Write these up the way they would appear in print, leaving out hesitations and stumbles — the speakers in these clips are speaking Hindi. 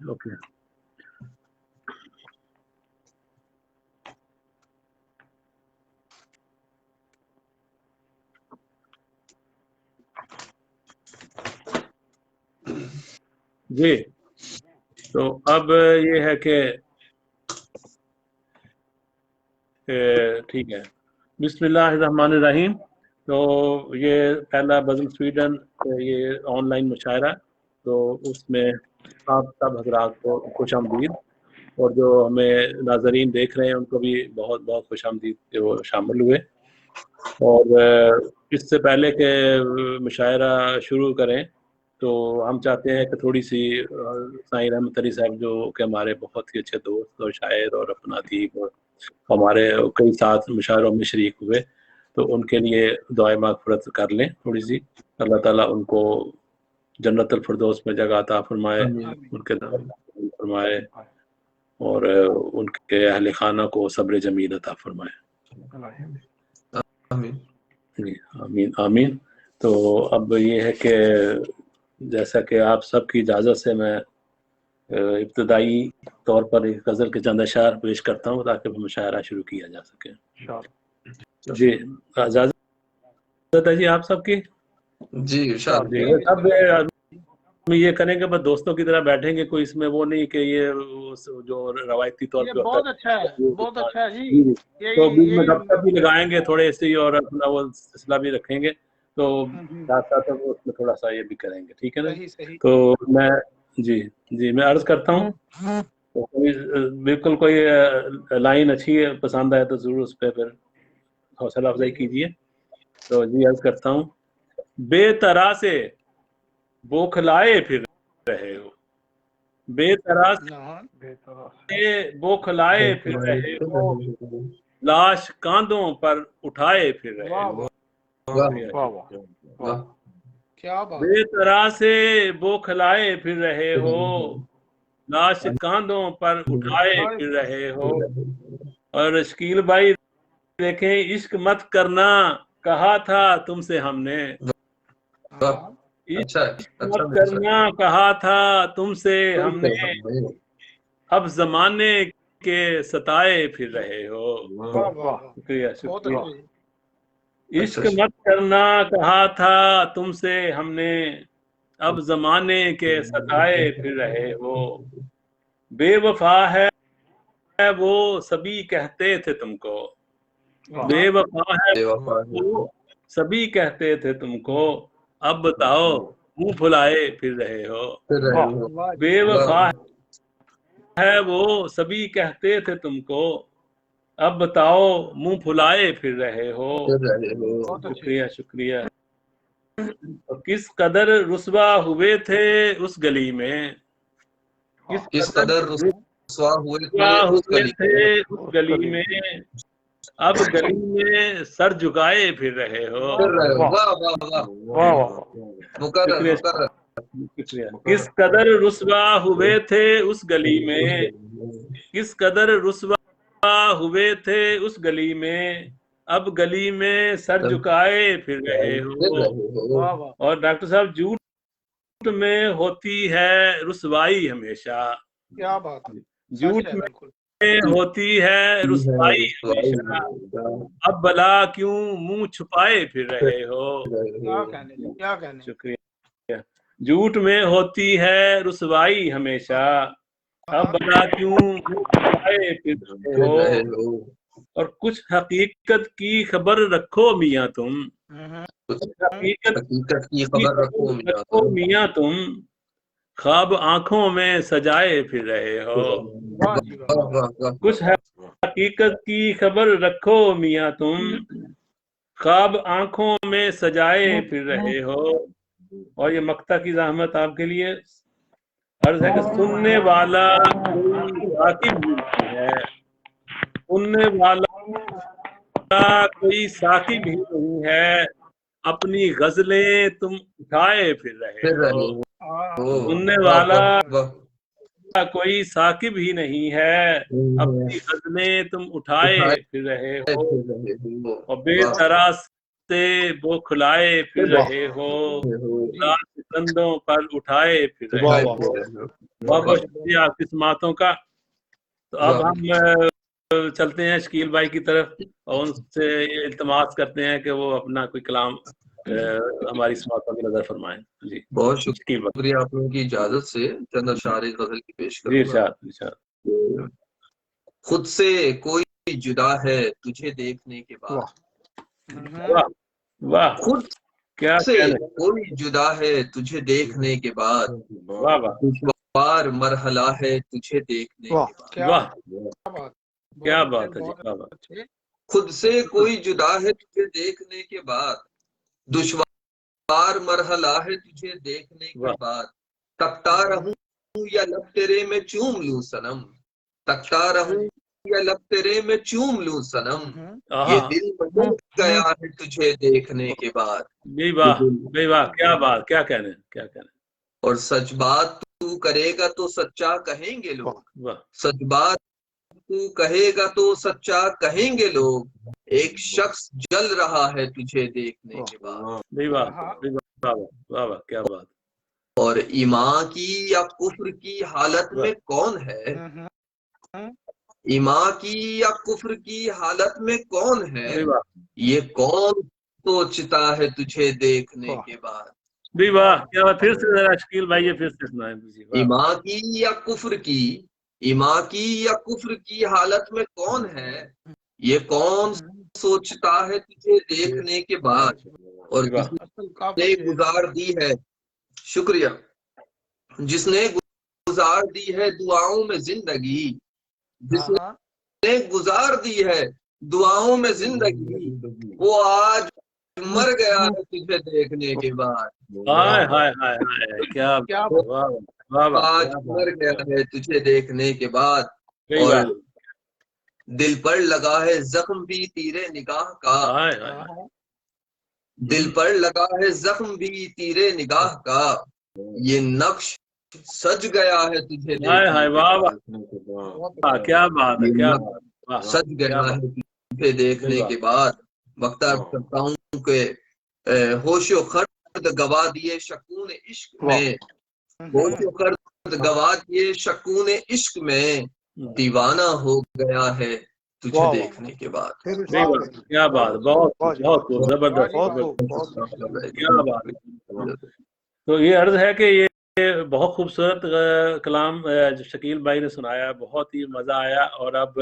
ओके जी, तो अब ये है कि ठीक है, बिस्मिल्लाहिर्रहमानिर्रहीम। तो ये पहला बज़म स्वीडन ये ऑनलाइन मुशायरा, तो उसमें आप सब हजरात को खुशामदीद, और जो हमें नाजरीन देख रहे हैं उनको भी बहुत बहुत खुशामदीद कि वो शामिल हुए। और इससे पहले के मुशायरा शुरू करें तो हम चाहते हैं कि थोड़ी सी साईं रहमत अली साहब जो कि हमारे बहुत ही अच्छे दोस्त और शायर और अपना अदीब और हमारे कई साथ मुशायरों में शरीक हुए, तो उनके लिए दुआए मग़फ़िरत कर लें थोड़ी सी। अल्लाह ताला उनको जन्नतुल फिरदौस में जगह अता फरमाए, उनके दर्जात फरमाए और उनके अहले खाना को सब्र जमील अता फरमाए। आमीन आमीन। तो अब ये है कि जैसा कि आप सबकी इजाज़त से मैं इब्तदाई तौर पर एक गज़ल के चंद अशार पेश करता हूँ ताकि मुशायरा शुरू किया जा सके। जी, इजाज़त है जी आप सबकी? जी इरशाद। अब ये करेंगे, बस दोस्तों की तरह बैठेंगे, कोई इसमें वो नहीं कि ये जो रवायती तौर पे होता है। बहुत अच्छा है, बहुत अच्छा है जी। तो बीच में दफ्तर भी लगाएंगे थोड़े से और अपना वो सिलसिला भी रखेंगे, तो साथ साथ वो उसमें थोड़ा सा ये भी करेंगे, ठीक है ना? सही। तो मैं जी मैं अर्ज करता हूँ, तो बिल्कुल कोई लाइन अच्छी है पसंद आए तो जरूर उस पर फिर हौसला अफजाई कीजिए। तो जी अर्ज करता हूँ, बेतरा से बौखलाए फिर रहे हो, बेतरा से बौखलाए फिर रहे हो, लाश कांधों पर उठाए फिर रहे हो। क्या बात। बेतरा से बौखलाए फिर रहे हो, लाश कांधों पर उठाए फिर रहे हो। और शकील भाई देखें, इश्क मत करना कहा था तुमसे हमने, इश्क मत करना कहा था तुमसे हमने, अब जमाने के सताए फिर रहे हो। शुक्रिया शुक्रिया। इश्क मत करना कहा था तुमसे हमने, अब जमाने के सताए फिर रहे हो। बेवफा है वो सभी कहते थे तुमको, बेवफा है वो सभी कहते थे तुमको, अब बताओ मुंह फुलाए फिर रहे हो। बेवफा है वो सभी कहते थे तुमको, अब बताओ मुंह फुलाए फिर रहे हो। शुक्रिया शुक्रिया। तो किस कदर रुस्वा हुए थे उस गली में, किस कदर रुस्वा हुए थे उस गली में, अब गली में सर झुकाए फिर रहे हो। शुक्रिया। किस कदर रुस्वा हुए थे उस गली में, किस कदर रुस्वा हुए थे उस गली में, अब गली में सर झुकाए फिर रहे हो। और डॉक्टर साहब, झूठ में होती है रुसवाई हमेशा, क्या बात, झूठ में होती है रुसवाई हमेशा, अब भला क्यों मुंह छुपाए फिर रहे हो। क्या कहने। शुक्रिया। झूठ में होती है रुसवाई हमेशा, अब भला क्यों मुंह छुपाए फिर रहे हो। और कुछ हकीकत की खबर रखो मियाँ तुम, हकीकत की खबर रखो मियाँ तुम, ख्वाब आंखों में सजाए फिर रहे हो। कुछ हकीकत की खबर रखो मियाँ तुम, ख्वाब आंखों में सजाए फिर रहे हो। और ये मक्ता की ज़हमत आपके लिए अर्ज है कि सुनने वाला कोई साकिब नहीं है, सुनने वाला कोई साकिब भी नहीं है, अपनी गजलें तुम उठाए फिर रहे हो। सुनने वाला कोई साकिब ही नहीं है, अपनी गजलें तुम उठाए फिर रहे हो। और बेतरा से बौखलाए फिर रहे हो, लाश कंधों पर उठाए फिर रहे वाह हो। वाह बहुत बहुत शुक्रिया आपकी समातों का। तो अब हम चलते हैं शकील भाई की तरफ और उनसे इल्तमास करते हैं कि वो अपना कोई कलाम हमारी समातों की नजर फरमाएं। जी बहुत शकील भाई। शुक्रिया आप लोगों की इजाजत से चंद अशारे गजल की पेश जी करूंगा। इरशाद। खुद से कोई जुदा है तुझे देखने के बाद, वाह वाह, खुद क्या से कहने, कोई जुदा है तुझे देखने के बाद, वाह वाह दुश्वार मरहला है तुझे देखने वाह के बाद। क्या वाह, बात, क्या बहुत बात है जी, बहुत क्या बात। अच्छे। खुद से कोई जुदा है तुझे देखने के बाद, दुश्वार मरहला है तुझे देखने के वाह बाद, तकता रहूं या लब तेरे में चूम लूं सनम, तकता रहूं या लब तेरे में चूम लूं सनम, ये आहा, दिल मचल गया है तुझे देखने के बाद। बेवाह बेवाह, क्या बात, क्या कहने, क्या कहने। और सच बात तू करेगा तो सच्चा कहेंगे लोग, वाह सच बात तू कहेगा तो सच्चा कहेंगे लोग, एक शख्स जल रहा है तुझे देखने के बाद। बेवाह बेवाह, वाह वाह, क्या बात। और ईमान की या कुफ्र की हालत में कौन है, ईमान की या कुफ्र की हालत में कौन है, बेवाह ये कौन सोचता है तुझे देखने के बाद। बेवाह, क्या बात। फिर से जरा शकील भाई ये फिर से सुनाएं मुझे। वाह ईमान की या कुफ्र की, ईमान की या कुफ्र की हालत में कौन है, ये कौन सोचता है तुझे देखने के बाद। और बेवाह, जिसने गुजार दी है, शुक्रिया, जिसने गुजार दी है दुआओं में जिंदगी, जिसने गुजार दी है दुआओं में जिंदगी, वो आज मर गया है तुझे देखने के बाद। हाय हाय हाय हाय, क्या क्या वाह वाह वाह, आज मर गया है तुझे देखने के बाद। बेवाह, और दिल पर लगा है जख्म भी तीरे निगाह का, हाय हाय, दिल पर लगा है जख्म भी तीरे निगाह का, ये नक्श सज गया है तुझे हाय देखने हाय, के वाह बाद। वाह, क्या बात है, ये क्या नक्श बात, वाह सज क्या गया बात, है तुझे देखने के बाद। वक्ता करता हूँ कि होशो खर्द गवा दिए शकून इश्क में, होशो खर्द गवा दिए शकून इश्क में, दीवाना हो गया है तुझे देखने के बाद। बेवाह, क्या बात, बहुत बहुत खूब, जबरदस्त, क्या बात। तो ये अर्ज है कि ये बहुत खूबसूरत कलाम जो शकील भाई ने सुनाया, बहुत ही मज़ा आया। और अब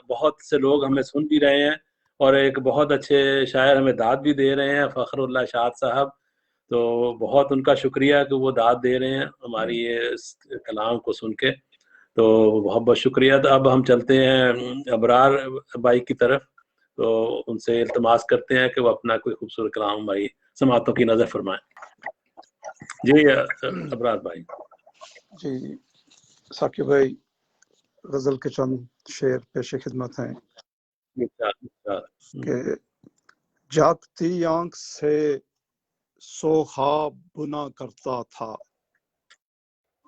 बहुत से लोग हमें सुन भी रहे हैं और एक बहुत अच्छे शायर हमें दाद भी दे रहे हैं, फ़खरुल्लाह शाद साहब। तो बहुत उनका शुक्रिया कि वो दाद दे रहे हैं हमारी ये इस कलाम को सुन के। तो बहुत बहुत शुक्रिया। तो अब हम चलते हैं अबरार भाई की तरफ, तो उनसे इल्तमास करते हैं कि वो अपना कोई खूबसूरत कलाम हमारी समातों की नज़र फरमाएं। जी अबरार भाई। जी साकिब भाई, गजल के चंद शेर पेश खिदमत हैं कि जागती आंख से सो ख्वाब बुना करता था,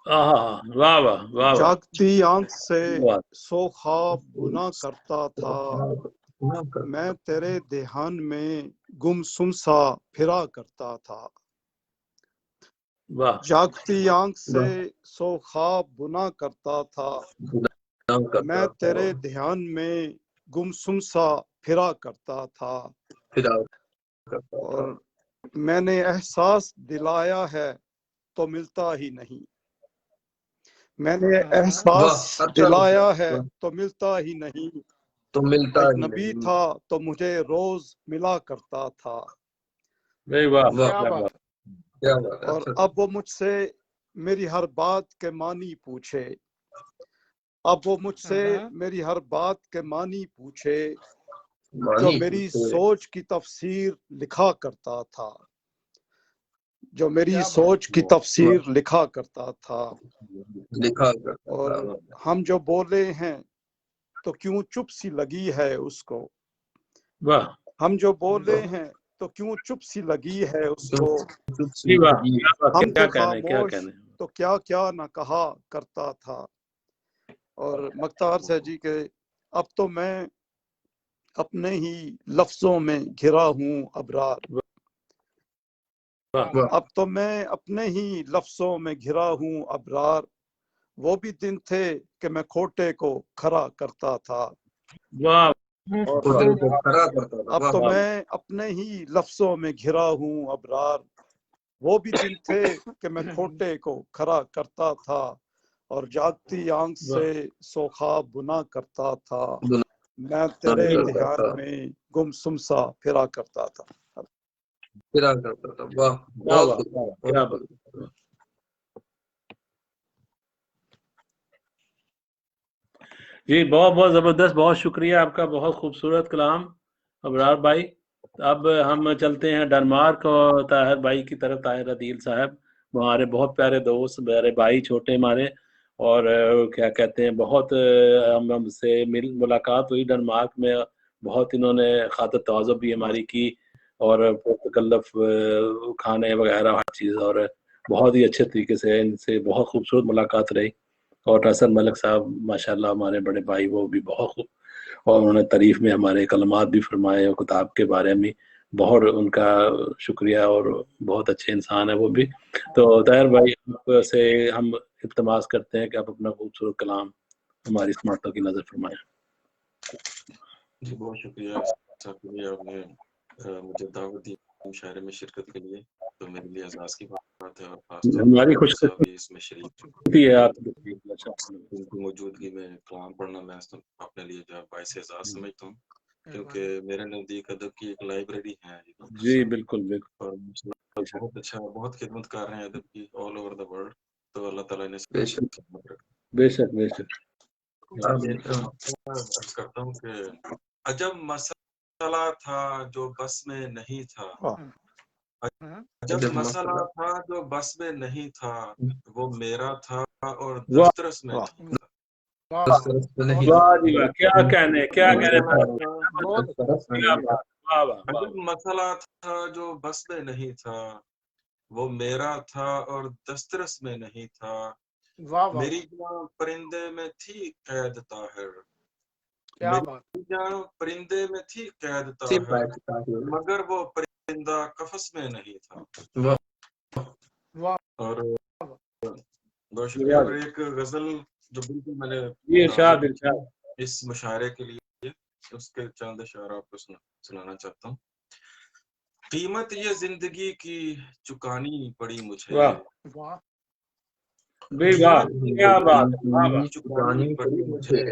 वाह वाह वाह, जागती आंख से सो ख्वाब बुना करता था, मैं तेरे ध्यान में गुमसुम सा फिरा करता था। जागती आंख से सो ख्वाब बुना करता था, मैं तेरे ध्यान में गुमसुम सा फिरा करता था। और मैंने एहसास दिलाया है तो मिलता ही नहीं, मैंने एहसास दिलाया है तो मिलता ही नहीं, तो मिलता ही नबी था तो मुझे रोज मिला करता था। और अब वो मुझसे मेरी हर बात के मानी पूछे, अब वो मुझसे मेरी हर बात के मानी पूछे, जो मेरी सोच की तफसीर लिखा करता था, जो मेरी सोच की तफसीर लिखा करता था। और हम जो बोले हैं तो क्यों चुप सी लगी है उसको, हम जो बोले हैं तो क्यों चुप सी लगी है उसको, हम थे खामोश तो क्या क्या न कहा करता था। और मख्तार साहब जी के अब तो मैं अपने ही लफ्जों में घिरा हूँ अबरार। अब तो मैं अपने ही लफ्जों में घिरा हूँ अबरार। वो भी दिन थे कि मैं खोटे को खरा करता था। वाह खोटे को खरा करता था। अब तो मैं अपने ही लफ्जों में घिरा हूँ अबरार। वो भी दिन थे कि मैं खोटे को खरा करता था और जागती आंख से सो ख्वाब बुना करता था। मैं तेरे ध्यान में गुमसुम सा फिरा करता था। फिरा करता था। वाह, बहुत जी, बहुत बहुत जबरदस्त, बहुत शुक्रिया आपका, बहुत खूबसूरत कलाम अबरार भाई। अब हम चलते हैं डेनमार्क और ताहिर भाई की तरफ। ताहिर अदील साहब हमारे बहुत प्यारे दोस्त, मेरे भाई, छोटे हमारे, और क्या कहते हैं, बहुत हमसे मुलाकात हुई डेनमार्क में। बहुत इन्होंने खातिर तवाज़ुब भी हमारी की और पुरतकल्लफ खाने वगैरह हर चीज़, और बहुत ही अच्छे तरीके से इनसे बहुत खूबसूरत मुलाकात रही। और हसन मलिक साहब माशाल्लाह हमारे बड़े भाई, वो भी बहुत खूब, और उन्होंने तारीफ में हमारे कलमात भी फरमाए और किताब के बारे में बहुत उनका शुक्रिया, और बहुत अच्छे इंसान है वो भी। तो ताहिर भाई आपसे हम इल्तमास करते हैं कि आप अपना खूबसूरत कलाम हमारी स्मार्टों की नज़र फरमाएं। जी, बहुत शुक्रिया आपने मुझे दावत दी मुशायरे में शिरकत के लिए। तो मेरे लिए एजाज़ की बात है, और खासतौर हमारी पर खुशकिस्मती इसमें शरीक है आप उनकी मौजूदगी में कलाम पढ़ना मैं अपने लिए जो है बाइस एजाज़ समझता हूँ, क्योंकि मेरे नज़दीक अदब की एक लाइब्रेरी है जी। बिल्कुल बिल्कुल, और बहुत अच्छा, बहुत खिदमत कर रहे हैं अदब की ऑल ओवर द वर्ल्ड। तो अल्लाह ताला ने बेशक बेशक बेशक। अर्ज करता हूँ कि अजब मसला था जो बस में नहीं था, अजब मसला था जो बस में नहीं था, वो मेरा था और दस्तरस में नहीं था। वाह जी वाह, क्या कहने, क्या कहने। अजब मसला था जो बस में नहीं था, वो मेरा था और दस्तरस में नहीं था। मेरी जान परिंदे में थी कैद ताहिर, मेरी जान परिंदे में थी कैद ताहिर, मगर वो परिंदा कफस में नहीं था। और बहुत शुक्रिया। और एक गजल जो बिल्कुल मैंने इस मुशायरे के लिए, उसके चंद अशआर आपको सुनाना चाहता हूँ। कीमत ये जिंदगी की चुकानी पड़ी मुझे, क्या बात, चुकानी पड़ी मुझे,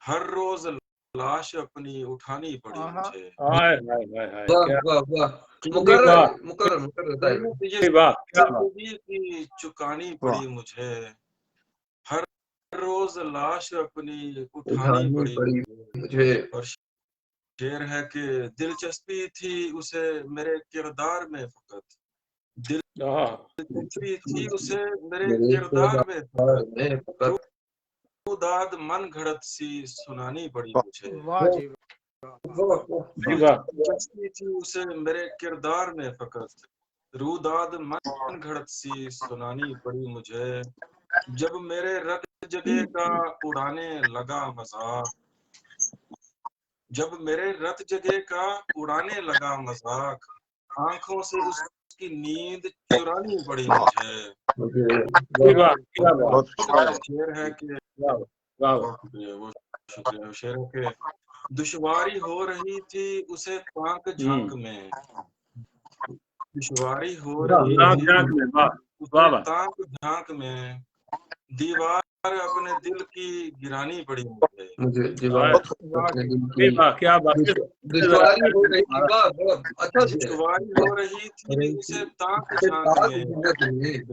हर रोज लाश अपनी उठानी पड़ी मुझे। जिंदगी की चुकानी पड़ी मुझे, हर रोज लाश अपनी उठानी पड़ी मुझे। और शेर है कि दिलचस्पी थी उसे मेरे किरदार में फकत, दिलचस्पी थी उसे मेरे किरदार में फकत, दाद मन घड़त सी सुनानी पड़ी मुझे। दिलचस्पी थी उसे मेरे किरदार में फकत, रूदाद मन घड़त सी सुनानी पड़ी मुझे। जब मेरे रत जगह का उड़ाने लगा मजाक, जब मेरे रत जगह का उड़ाने लगा मजाक, आंखों से उसकी नींद चुरानी पड़ी मुझे। शेर है कि वो शुक्रिया। शेर है कि दुश्वारी हो रही थी उसे ताक झांक में, दुश्वारी हो रही थी उसे ताक झांक में, दीवार अपने दिल की गिरानी पड़ी मुझे। दीवार अपने दिल की दुश्वारी हो रही थी, अच्छा दुश्वारी हो रही थी उसे ताक झांक में,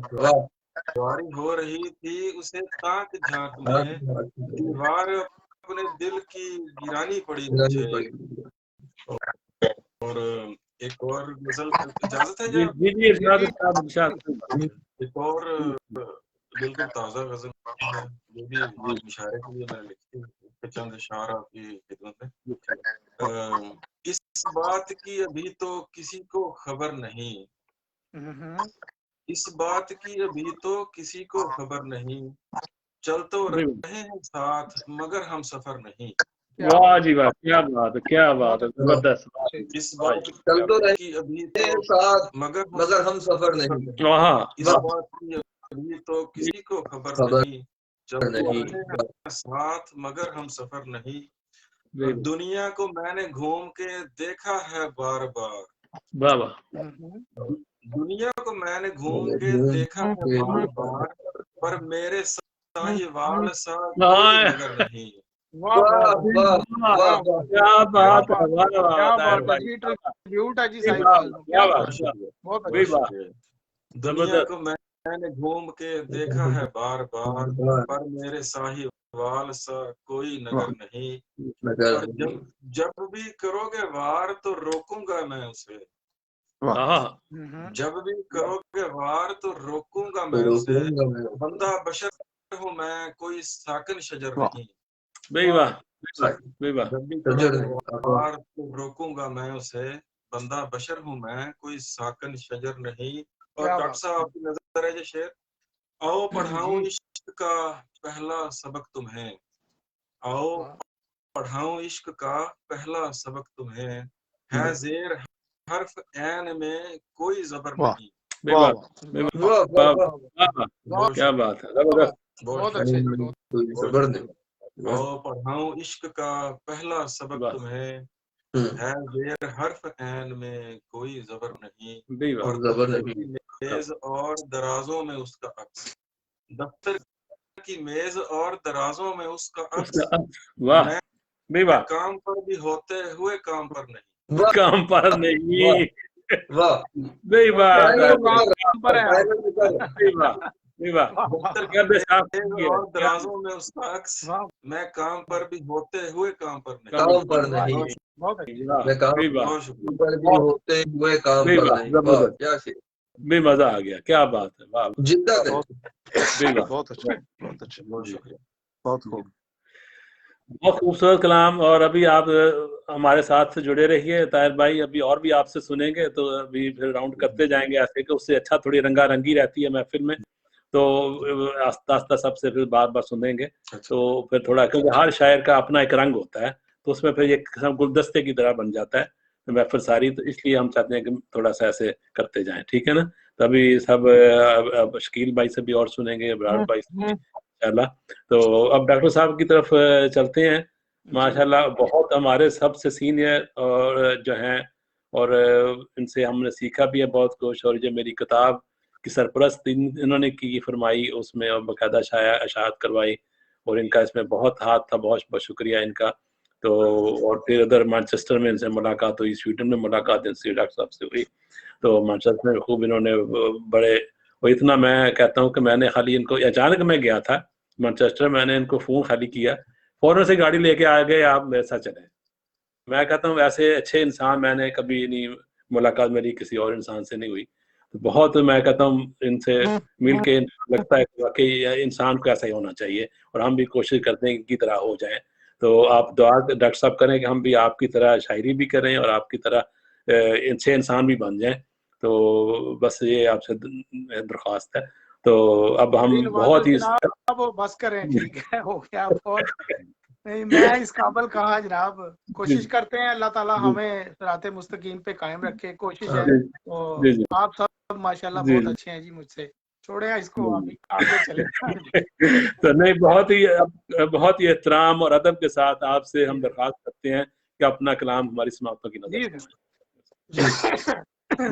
दुश्वारी हो रही थी उसे ताक झांक में, दीवार अपने दिल की गिरानी पड़ी मुझे। और एक और गजल, इजाजत है क्या? एक और बिल्कुल ताज़ा गजल है, जो भी मुशायरे के लिए मैंने लिखी थी, चंद अशआर आपकी खिदमत में। इस बात की अभी तो किसी को खबर नहीं, इस बात की अभी तो किसी को खबर नहीं, चल तो रहे हैं साथ मगर हम सफर नहीं। वाह जी वाह, क्या बात है, क्या बात है, जबरदस्त। इस बात चल तो रहे की अभी साथ मगर हम सफर नहीं। इस बात की अभी तो किसी को खबर नहीं, जब नहीं। साथ मगर हम सफर नहीं। दुनिया को मैंने घूम के देखा है बार बार, वाह, दुनिया को मैंने घूम के देखा है बार बार, पर मेरे साहिवाल सा कोई नगर नहीं। वाह वाह, क्या बात है, वाह क्या वाह बात है जी, ट्रिब्यूट है जी क्या साहिवाल, क्या बात, बहुत वही अच्छा। बात, दुनिया को मैंने घूम के देखा है बार बार, पर मेरे साहिवाल सा कोई नगर नहीं। और जब भी करोगे वार तो रोकूंगा मैं उसे, जब भी करोगे वार तो रोकूंगा मैं उसे, बंदा बशर हूँ मैं कोई साकिन शजर नहीं। जब भी करोगे वार तो रोकूंगा मैं उसे, बंदा बशर हूँ मैं कोई साकिन शजर नहीं। और डॉक्टर साहब आपकी नजर है ये शेर, आओ पढ़ाऊं इश्क का पहला सबक तुम्हें, आओ पढ़ाऊं इश्क का पहला सबक तुम्हें, है जेर हर्फ ऐन में कोई जबर नहीं। क्या बात है, जबरदस्त, बहुत अच्छे, जबर नहीं। आओ पढ़ाऊं इश्क का पहला सबक तुम्हें, है जेर हर्फ ऐन में कोई जबर नहीं। और दफ्तर की मेज और दराजों में उसका अक्स, दफ्तर की मेज और दराजों में उसका अक्स, मैं काम पर भी होते हुए काम पर नहीं, काम पर नहीं। वाह, काम पर है, और दराजों में उसका अक्स, मैं काम पर भी होते हुए काम पर नहीं, काम पर नहीं, मैं काम पर भी होते हुए काम पर नहीं। क्या भी मजा आ गया, क्या बात है, वाह, जिंदा बहुत अच्छा, बहुत अच्छा, बहुत शुक्रिया, बहुत खूब, बहुत खूबसूरत कलाम। और अभी आप हमारे साथ से जुड़े रहिए ताहिर भाई, अभी और भी आपसे सुनेंगे, तो अभी फिर राउंड करते जाएंगे ऐसे कि उससे अच्छा थोड़ी रंगारंगी रहती है महफिल में, तो आस्ता आस्ता सबसे फिर बार बार सुनेंगे, तो फिर थोड़ा, क्योंकि हर शायर का अपना एक रंग होता है, तो उसमें फिर एक गुलदस्ते की तरह बन जाता है महफिल सारी, तो इसलिए हम चाहते हैं कि थोड़ा सा ऐसे करते जाएं, ठीक है ना। तो अभी सब शकील भाई से भी और सुनेंगे, इब्राहिम भाई से माशाल्लाह। तो अब डॉक्टर साहब की तरफ चलते हैं। माशाल्लाह बहुत हमारे सबसे सीनियर और जो हैं, और इनसे हमने सीखा भी है बहुत कुछ, और जो मेरी किताब की सरपरस्त इन्होंने की फरमाई उसमें, और बाकायदा अशात करवाई, और इनका इसमें बहुत हाथ था, बहुत बहुत शुक्रिया इनका। तो और फिर उधर मैनचेस्टर में इनसे मुलाकात हुई, स्वीडन में मुलाकात इनसे डॉक्टर साहब से हुई, तो मैनचेस्टर में खूब इन्होंने बड़े, और इतना मैं कहता हूँ कि मैंने खाली इनको, अचानक मैं गया था मैनचेस्टर, मैंने इनको फोन खाली किया, फौरन से गाड़ी लेके आ गए, आप मेरे साथ चले। मैं कहता हूँ ऐसे अच्छे इंसान मैंने कभी नहीं, मुलाकात मेरी किसी और इंसान से नहीं हुई, तो बहुत मैं कहता हूँ इनसे मिल के लगता है कि वाकई इंसान को ऐसा ही होना चाहिए, और हम भी कोशिश करते हैं की तरह हो जाए। तो आप दुआ डॉक्टर साहब करें कि हम भी आपकी तरह शायरी भी करें और आपकी तरह अच्छे इंसान भी बन जाएं, तो बस ये आपसे दरख्वास्त है। तो अब हम बहुत ही बस करें, ठीक है, हो गया बहुत, नहीं मैं इस काबिल कहाँ जनाब, कोशिश करते हैं अल्लाह ताला हमें सिराते मुस्तकीम पे कायम रखे, कोशिश है। तो आप सब माशाल्लाह बहुत अच्छे हैं जी, मुझसे छोड़े इसको, अभी आगे चले। तो नहीं, बहुत ही एहतराम और अदब के साथ आपसे हम दरख्वास्त करते हैं कि अपना कलाम हमारी समाप्तों की नजर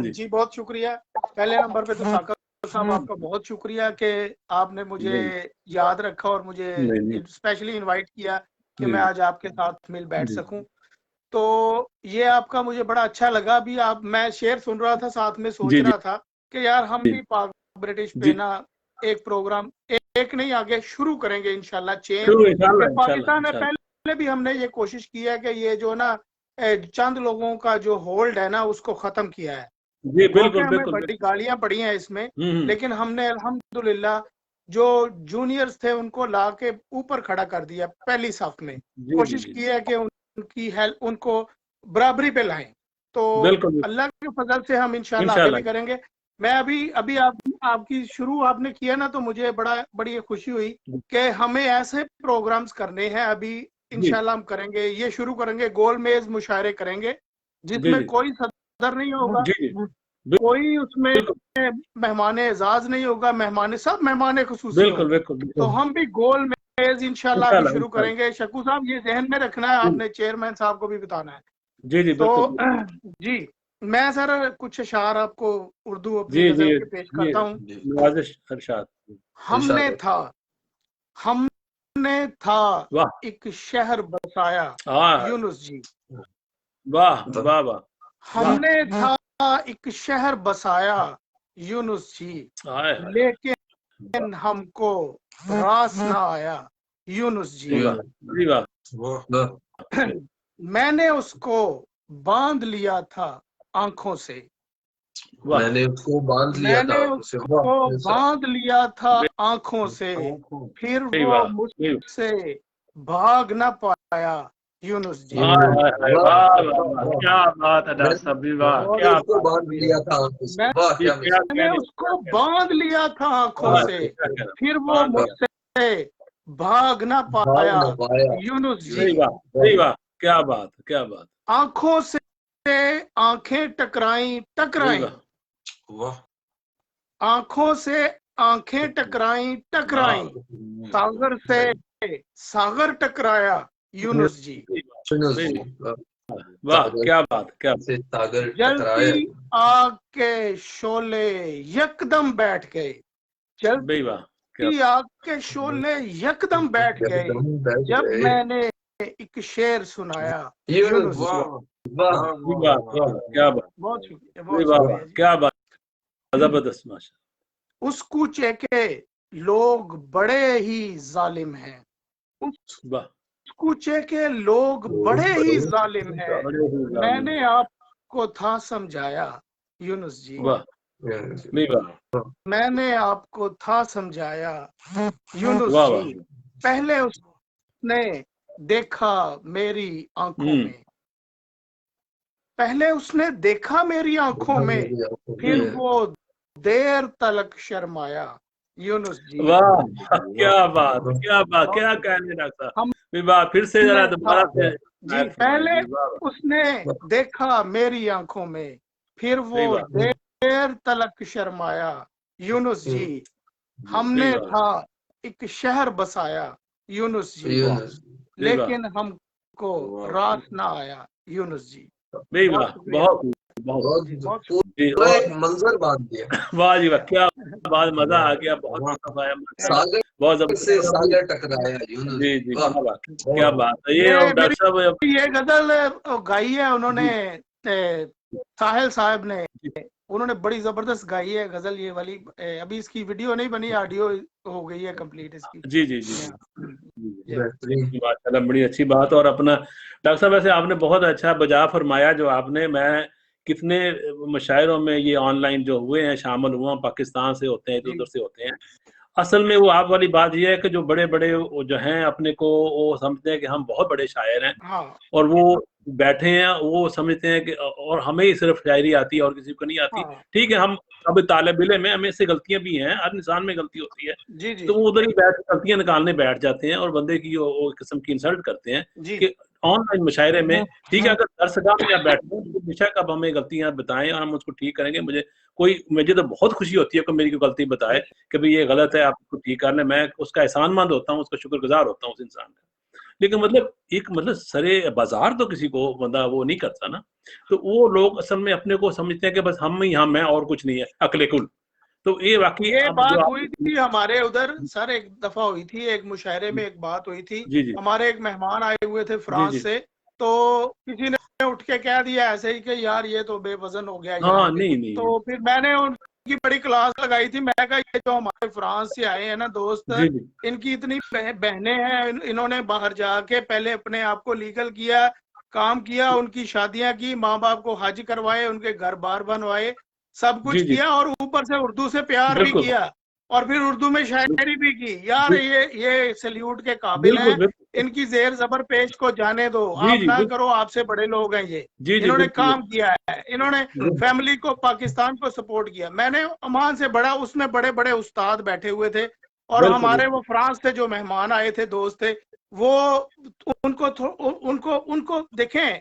जी बहुत शुक्रिया। पहले नंबर पे तो साकत साहब आपका बहुत शुक्रिया कि आपने मुझे याद रखा और मुझे स्पेशली इनवाइट किया कि मैं आज आपके साथ मिल बैठ सकूं, तो ये आपका मुझे बड़ा अच्छा लगा। अभी मैं शेर सुन रहा था, साथ में सोच रहा था कि यार हम भी पाक ब्रिटिश पे ना एक प्रोग्राम, एक नहीं आगे शुरू करेंगे इंशाल्लाह चेन। पाकिस्तान में पहले भी हमने ये कोशिश की है कि ये जो ना चंद लोगों का जो होल्ड है ना उसको खत्म किया है। बिल्कुल हमें बड़ी गालियां पड़ी हैं इसमें, लेकिन हमने अल्हम्दुलिल्लाह जो जूनियर्स थे उनको ला के ऊपर खड़ा कर दिया। पहली साफ में कोशिश की है कि उनकी हेल्प, उनको बराबरी पे लाएं, तो अल्लाह के फजल से हम इंशाल्लाह आगे भी करेंगे। मैं अभी आपकी शुरू आपने किया ना, तो मुझे बड़ी खुशी हुई कि हमें ऐसे प्रोग्राम्स करने हैं। अभी इंशाल्लाह हम करेंगे, ये शुरू करेंगे, गोल मेज मुशायरे करेंगे जिसमें कोई सदर नहीं होगा, कोई उसमें मेहमान एजाज नहीं होगा, सब मेहमान खुसूसी होंगे। तो हम भी गोल मेज इंशाल्लाह अभी शुरू करेंगे। शकू साहब ये ध्यान में रखना है, आपने चेयरमैन साहब को भी बताना है। जी तो जी मैं सर कुछ अशार आपको उर्दू अपनी गजल के पेश करता हूँ। हमने था एक शहर बसाया यूनुस जी, वाह वाह वाह, हमने था एक शहर बसाया यूनुस जी, लेकिन हमको रास ना आया यूनुस जी। मैंने उसको बांध लिया था आंखों से, मैंने उसको बांध लिया था आंखों से, फिर वो मुझसे भाग ना पाया यूनुस जी। क्या बात है डॉक्टर साहब, क्या बांध लिया था आंखों से, मैंने उसको बांध लिया था आंखों से, फिर वो मुझसे भाग ना पाया यूनुस जी। क्या बात, क्या बात। आंखों से आंखें टकराई, आंखों से आंखें टकराई, सागर से सागर टकराया यूनुस जी। वाह क्या बात, क्या सागर जलती आग के शोले यकदम बैठ गए, जलती आग के शोले यकदम बैठ गए जब मैंने एक शेर सुनाया यूनुस जी। क्या बात, बहुत शुक्रिया, क्या बात, जबरदस्त माशा। उस कूचे के लोग बड़े ही जालिम हैं, उस कूचे के लोग बड़े ही जालिम हैं, मैंने आपको था समझाया यूनुस जी, मैंने आपको था समझाया यूनुस जी। पहले उसने देखा मेरी आंखों में, पहले उसने देखा मेरी आंखों में, फिर वो देर तलक शर्माया यूनुस जी। वाह क्या बात, क्या बात, क्या कहने डॉक्टर साहब, फिर से जरा दोबारा से जी। पहले उसने देखा मेरी आंखों में, फिर वो देर तलक शर्माया यूनुस जी। हमने था एक शहर बसाया यूनुस जी, लेकिन हमको रास ना आया यूनुस जी। बहुत मंजर बांध दिया। वाह जी वाह, क्या बात, मजा आ गया, बहुत बहुत जबरदस्त, सागर टकराया यूनुस जी जी, क्या बात है। ये डॉक्टर साहब ये गजल गाई है उन्होंने, साहिल साहब ने, उन्होंने बड़ी जबरदस्त गाई है गजल ये वाली। अभी इसकी वीडियो नहीं बनी, ऑडियो हो गई है कंप्लीट इसकी। जी जी जी, माशाल्लाह बड़ी अच्छी बात। और अपना डॉक्टर साहब वैसे आपने बहुत अच्छा बजा फरमाया जो आपने, मैं कितने मुशायरों में ये ऑनलाइन जो हुए हैं शामिल हुआ, पाकिस्तान से होते हैं, इधर उधर से होते हैं। असल में वो आप वाली बात ये है कि जो बड़े बड़े जो हैं अपने को वो समझते हैं कि हम बहुत बड़े शायर हैं, हाँ। और वो बैठे हैं, वो समझते हैं कि और हमें ही सिर्फ शायरी आती है और किसी को नहीं आती। हाँ। ठीक है, हम अब तालिब इल्म में हमें से गलतियां भी हैं, हर इंसान में गलती होती है। जी जी। तो वो उधर ही बैठ गलतियां निकालने बैठ जाते हैं और बंदे की वो किस्म की इंसल्ट करते हैं कि ऑनलाइन मुशायरे में। ठीक है, अगर दरसगाह में आप बैठे हैं बेशक अब हमें गलतियां बताएं और हम उसको ठीक करेंगे। मुझे तो बहुत खुशी होती है कि मेरी कोई गलती बताए कि भाई ये गलत है, आप उसको ठीक कर लें। मैं उसका एहसानमंद होता हूँ, उसका शुक्रगुजार होता हूँ उस इंसान का। लेकिन मतलब सरे बाजार तो किसी को बंदा वो नहीं करता ना। तो वो लोग असल में अपने को समझते हैं कि बस हम ही हम हैं और कुछ नहीं है, अकले कुल। तो ये वाकई ये बात हुई थी हमारे उधर सर, एक दफा हुई थी, एक मुशायरे में एक बात हुई थी। जी जी। हमारे एक मेहमान आए हुए थे फ्रांस से, तो किसी ने उठ के कह दिया ऐसे ही कि यार ये तो बेवजन हो गया। हाँ, नहीं। तो फिर मैंने उनकी बड़ी क्लास लगाई थी। मैं कहा ये जो हमारे फ्रांस से आए हैं ना दोस्त, इनकी इतनी बहनें हैं, इन्होंने बाहर जाके पहले अपने आप को लीगल किया, काम किया, उनकी शादियां की, माँ बाप को हज करवाए, उनके घर बार बनवाए, सब कुछ किया, और ऊपर से उर्दू से प्यार भी किया, और फिर उर्दू में शायरी भी की। यार ये सैल्यूट के काबिल हैं। इनकी जेर जबर पेश को जाने दो, आप ना करो, आपसे बड़े लोग हैं ये। इन्होंने काम किया है, इन्होंने फैमिली को, पाकिस्तान को सपोर्ट किया। मैंने ओमान से बड़ा, उसमें बड़े बड़े उस्ताद बैठे हुए थे, और हमारे वो फ्रांस से जो मेहमान आए थे, दोस्त थे, वो उनको देखें,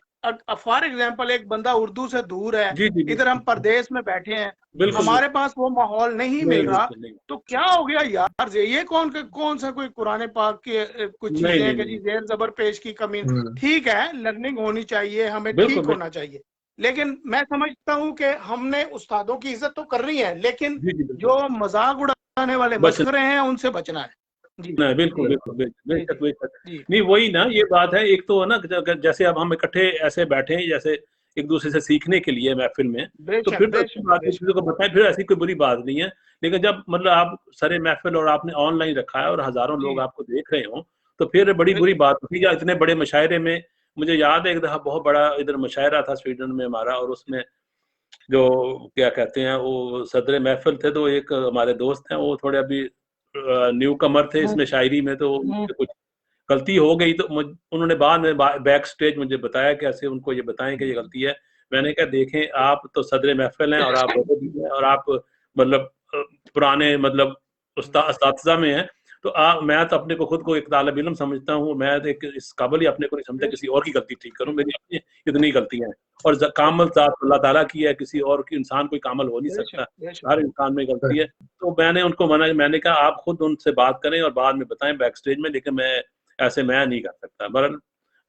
फॉर एग्जाम्पल एक बंदा उर्दू से दूर है, इधर हम परदेश में बैठे हैं, हमारे पास वो माहौल नहीं मिल रहा, तो क्या हो गया यार, ये कौन सा कोई कुरान पाक की कुछ चीजें हैं कि जी जेर जबर पेश की कमी, ठीक है लर्निंग होनी चाहिए, हमें ठीक होना चाहिए, लेकिन मैं समझता हूँ कि हमने उस्तादों की इज्जत तो कर रही है, लेकिन जो मजाक उड़ाने वाले मशवरे हैं उनसे बचना है। नहीं बिल्कुल बिल्कुल बेशक नहीं, वही ना ये बात है। एक तो ना जैसे अब हम इकट्ठे ऐसे बैठे हैं जैसे एक दूसरे से सीखने के लिए महफिल में, तो फिर तो अच्छी बात है, किसी को बताएं, फिर ऐसी कोई बुरी बात नहीं है। लेकिन जब मतलब आप सरे महफिल और आपने ऑनलाइन रखा है और हजारों लोग आपको देख रहे हो, तो फिर बड़ी बुरी बात होती है। इतने बड़े मुशायरे में मुझे याद है एक दफा बहुत बड़ा इधर मुशायरा था स्वीडन में हमारा, और उसमें जो क्या कहते हैं वो सदर महफिल थे, तो एक हमारे दोस्त हैं वो थोड़े अभी न्यू कमर थे इसमें शायरी में, तो कुछ गलती हो गई, तो उन्होंने बाद में बैक स्टेज मुझे बताया कि ऐसे उनको ये बताएं कि ये गलती है। मैंने कहा देखें आप तो सदर महफिल हैं और आप मतलब पुराने मतलब उस्ताद में हैं, तो मैं तो अपने को खुद को एक तालिब इल्म समझता हूँ, मैं तो एक इस काबिल ही अपने को नहीं समझता किसी और की गलती ठीक करूँ, मेरी अपनी इतनी गलतियां हैं, और कामल ज़ात अल्लाह ताला की है, किसी और की इंसान कोई कामल हो नहीं सकता, हर इंसान में गलती है। तो मैंने उनको मैंने कहा आप खुद उनसे बात करें और बाद में बताएं बैक स्टेज में, लेकिन मैं नहीं कर सकता। बहरहाल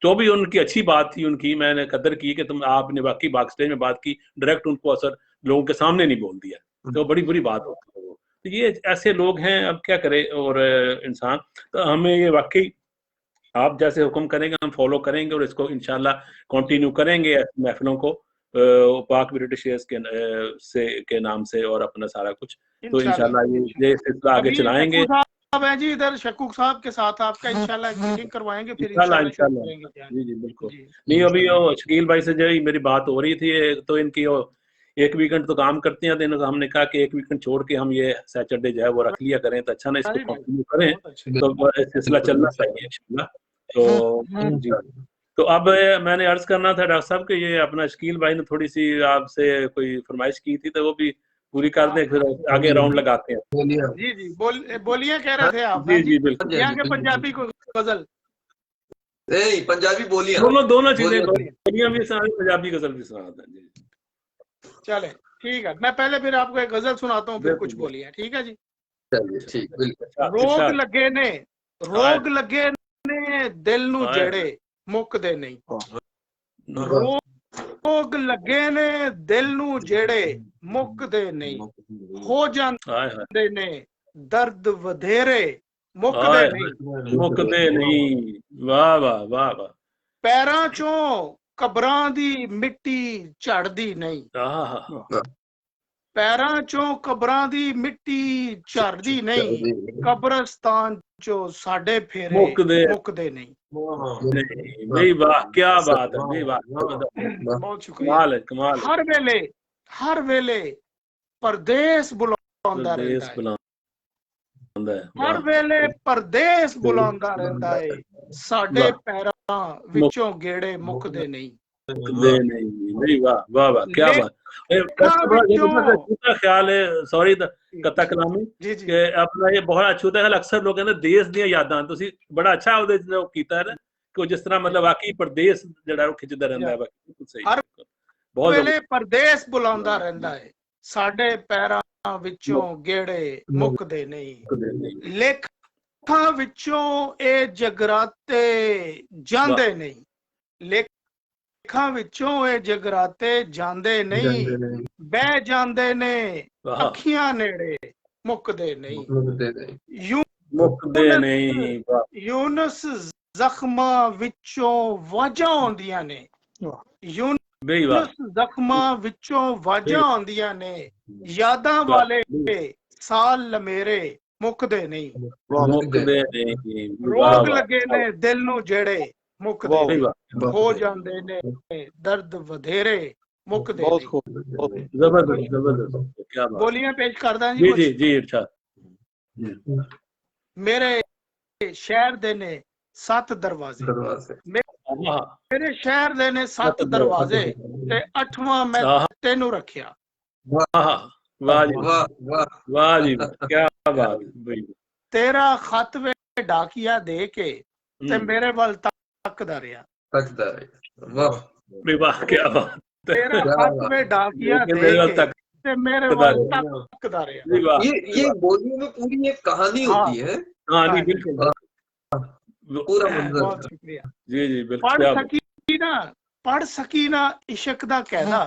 जो भी उनकी अच्छी बात थी, उनकी मैंने कदर की कि आपने बाकी बैक स्टेज में बात की, डायरेक्ट उनको असर लोगों के सामने नहीं बोल दिया, तो बड़ी बुरी बात होती है। तो ये ऐसे लोग हैं, अब क्या करे और इंसान, तो हमें ये वाकई आप जैसे हुक्म करेंगे हम फॉलो करेंगे, और इसको इंशाल्लाह कंटिन्यू करेंगे महफिलों को पाक ब्रिटिश के नाम से और अपना सारा कुछ, तो इंशाल्लाह ये सिलसिला आगे चलाएंगे। है जी इधर शक्कुक साहब के साथ आपका इंशाल्लाह मीटिंग करवाएंगे, फिर इंशाल्लाह जी बिल्कुल। नहीं अभी शकील भाई से जो मेरी बात हो रही थी, तो इनकी एक वीकेंड तो काम करते हैं, तो हमने कहा कि एक वीकेंड छोड़ के हम ये सैटरडे जो है वो रख लिया करें, तो अच्छा ना इसको कंटिन्यू करें, तो सिलसिला चलना चाहिए इंशाल्लाह। तो जी, तो अब मैंने अर्ज करना था डॉक्टर साहब कि ये अपना शकील भाई ने थोड़ी सी आपसे कोई फरमाइश की थी, तो वो भी पूरी कर दें, फिर आगे राउंड लगाते हैं। जी बोलिए कह रहे थे आप। जी बिल्कुल। यहाँ के पंजाबी को गजल नहीं पंजाबी बोलिए, दोनों चीजें, बोलियां भी सुना, पंजाबी गजल भी सुनाता है जी। चले ठीक है, मैं पहले फिर आपको एक गजल सुनाता हूँ, फिर कुछ बोलिए, ठीक है जी। ठीक बिल्कुल। रोग लगे ने दिल नू जेड़े मुकदे नहीं, रोग लगे ने दिल नू जेड़े मुकदे नहीं, हो जांदे ने दर्द वधेरे मुकदे नहीं। वाह वाह वाह वाह। पैरां चों कबरां दी मिट्टी झड़दी नहीं, पैरां चों कबरां दी मिट्टी झड़दी नहीं, कब्रस्तान चो साडे फेरे मुकदे नहीं। नहीं वाह क्या बात है, बहुत शुक्रिया। कमाल। हर वेले परदेस बुलांदा रहंदा है, हर वेले परदेस बुलांदा रहंदा है, साडे पैरां विचों गेड़े मुकदे नहीं। नहीं वाह वाह वाह क्या बात। बड़ा ख्याल है, सॉरी कता कलामी कि अपना ये बहुत अछूता ख्याल, अक्सर लोग कहते देश ਦੀਆਂ ਯਾਦਾਂ, ਤੁਸੀਂ बड़ा अच्छा ਉਹਦੇ ਚ ਕੀਤਾ ਹੈ ਕਿ ਜਿਸ ਤਰ੍ਹਾਂ मतलब ਵਾਕਈ परदेस ਜਿਹੜਾ ਉਹ ਖਿੱਚਦਾ ਰਹਿੰਦਾ ਹੈ। ਬਿਲਕੁਲ ਸਹੀ, ਬਹੁਤ ਵੇਲੇ परदेस ਬੁਲਾਉਂਦਾ ਰਹਿੰਦਾ ਹੈ, ਸਾਡੇ ਪੈਰਾਂ ਵਿੱਚੋਂ ਗੇੜੇ ਮੁੱਕਦੇ ਨਹੀਂ, ਲੇਖਾਂ ਵਿੱਚੋਂ ਇਹ ਜਗਰਾਤੇ ਜਾਂਦੇ ਨਹੀਂ, ਲੇਖਾਂ ਵਿੱਚੋਂ ਇਹ ਜਗਰਾਤੇ ਜਾਂਦੇ ਨਹੀਂ, ਬਹਿ ਜਾਂਦੇ ਨੇ ਅੱਖੀਆਂ ਨੇੜੇ ਮੁੱਕਦੇ ਨਹੀਂ, ਮੁੱਕਦੇ ਨਹੀਂ। ਯੂਨਸ ਜ਼ਖਮਾਂ ਵਿੱਚੋਂ ਵਾਜਾਂ ਆਉਂਦੀਆਂ ਨੇ, ਯੂਨਸ ਜ਼ਖਮਾਂ ਵਿੱਚੋਂ ਵਾਜਾਂ ਆਉਂਦੀਆਂ ਨੇ, ਯਾਦਾਂ ਵਾਲੇ ਸਾਲ ਲਮੇਰੇ ਮੁੱਕਦੇ ਨਹੀਂ, ਰੋਗ ਲੱਗੇ ਨੇ ਦਿਲ ਨੂੰ ਜਿਹੜੇ ਮੁੱਕਦੇ ਹੋ ਜਾਂਦੇ ਨੇ, ਦਰਦ ਵਧੇਰੇ ਮੁੱਕਦੇ ਨਹੀਂ। ਜ਼ਬਰਦਸਤ क्या बात। बोलियां पेश करदा जी। जी जी इरशाद। मेरे शहर दे ने 7 दरवाजे, मेरे शहर दे ने 7 दरवाजे ते 8वां मैं तेनू रखिया। वाह जी वाह जी क्या बात। तेरा खत वे डाकिया दे के ते मेरे वाल तकदा रहा। वाह वाह क्या बात, तेरा हाथ में डाकिया दे के ते मेरे वाल तकदा रहा। ये बोलियों में पूरी एक कहानी होती है। हाँ नहीं बिल्कुल, पूरा मंजर। बहुत शुक्रिया। जी जी बिल्कुल। पढ़ सकी ना इश्क दा कहदा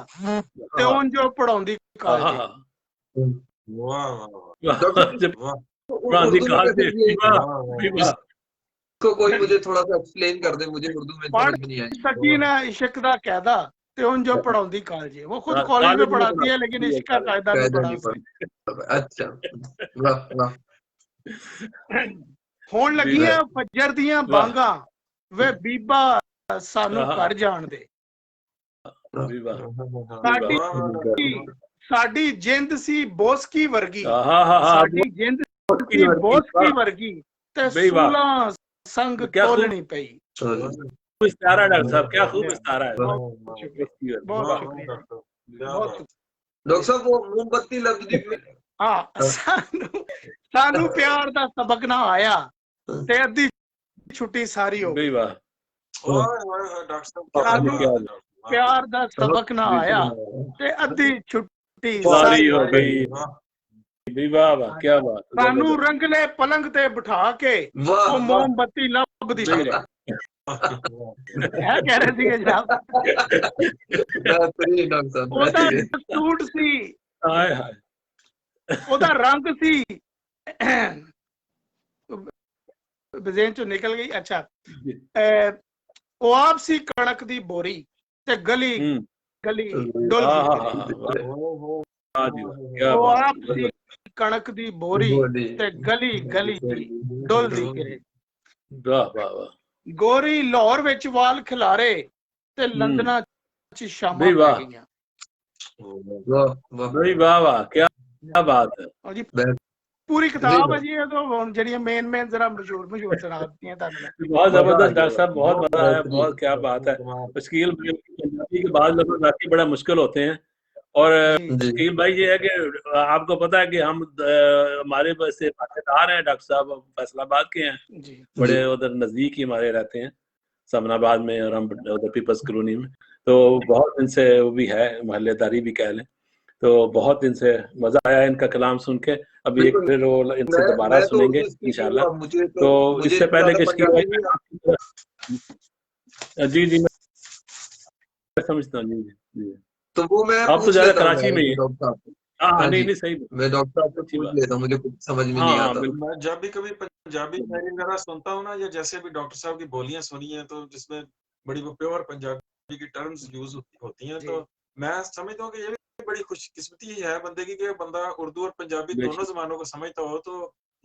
ते उन जो पढ़ाउंदी कॉलेज। तो कोई मुझे थोड़ा सा एक्सप्लेन कर दे, मुझे उर्दू में समझ नहीं आई। सकी ना इश्क दा कहदा ते उन जो पढ़ाउंदी कॉलेज। वो खुद कॉलेज में पढ़ाती है लेकिन इश्क का कायदा नहीं पढ़ा। अच्छा वाह वाह। होण लगियां फज्जर दियां बांगा वे बीबा सानू घर जान दे। साडी जिंद सी बोसकी वर्गी, साडी जिंद सी बोसकी वर्गी ते 16 संग तोलनी पई। इस्तारा डॉक्टर साहब, क्या खूब इस्तारा है। बहुत शुक्रिया, बहुत शुक्रिया। डॉक्टर साहब वो मोमबत्ती लफ्ज हाँ, सानू प्यार दा सबक ना आया ते अद्धी छुट्टी सारी हो गई। प्यार दा सबक ना आया ते अद्धी छुट्टी सारी हो गई। वाह वाह क्या बात। सानू रंगले पलंग ते बिठा के वो मोमबत्ती लभदी फिरे। क्या कह रहे थे जनाब? ओदा सूट सी, हाय हाय, ओदा रंग सी, बजेन चो निकल गई। अच्छा, ओ आप सी कणक दी बोरी ते गली गली डुल गई। ओ आप सी कणक दी बोरी ते गली गली डुल दी। वाह वाह वाह। गोरी लाहौर विच वाल खिलारे ते लंदना च शामां पै गईयां। वाह वाह क्या बात है। पूरी किताब है जी, ये तो जड़ियां मेन जरा मशहूर सुनाती हैं। बहुत जबरदस्त डॉक्टर साहब, बहुत मजा आया, बहुत क्या बात है। शकील पंजाबी के बाद लफ्ज वाकई बड़ा मुश्किल होते हैं। और शकील भाई ये है कि आपको पता है कि हम हमारे से रिश्तेदार हैं, डॉक्टर साहब फैसलाबाद के हैं, बड़े उधर नजदीक ही हमारे रहते हैं समनाबाद में, और हम उधर पीपल्स कॉलोनी में। तो बहुत दिन से वो भी है, मोहल्लेदारी भी कह लें। तो बहुत दिन से मजा आया इनका कलाम सुन के। अभी एक फिर वो इनसे दोबारा सुनेंगे इंशाल्लाह। तो इससे पहले कि जी जी मैं समझता हूँ। जी तो वो मैं आप तो ज्यादा कराची में ही। हाँ नहीं सही, मैं डॉक्टर साहब से पूछ लेता हूँ, मुझे कुछ समझ में नहीं आता। मैं जब भी कभी पंजाबी शायरी वगैरह सुनता हूँ ना, या जैसे भी डॉक्टर साहब की बोलियां सुनी है तो जिसमें बड़ी वो प्योर पंजाबी की टर्म्स यूज होती हैं, तो मैं समझता हूँ कि ये भी बड़ी खुशकिस्मती है बंदे की कि बंदा उर्दू और पंजाबी दोनों जबानों को समझता हो। तो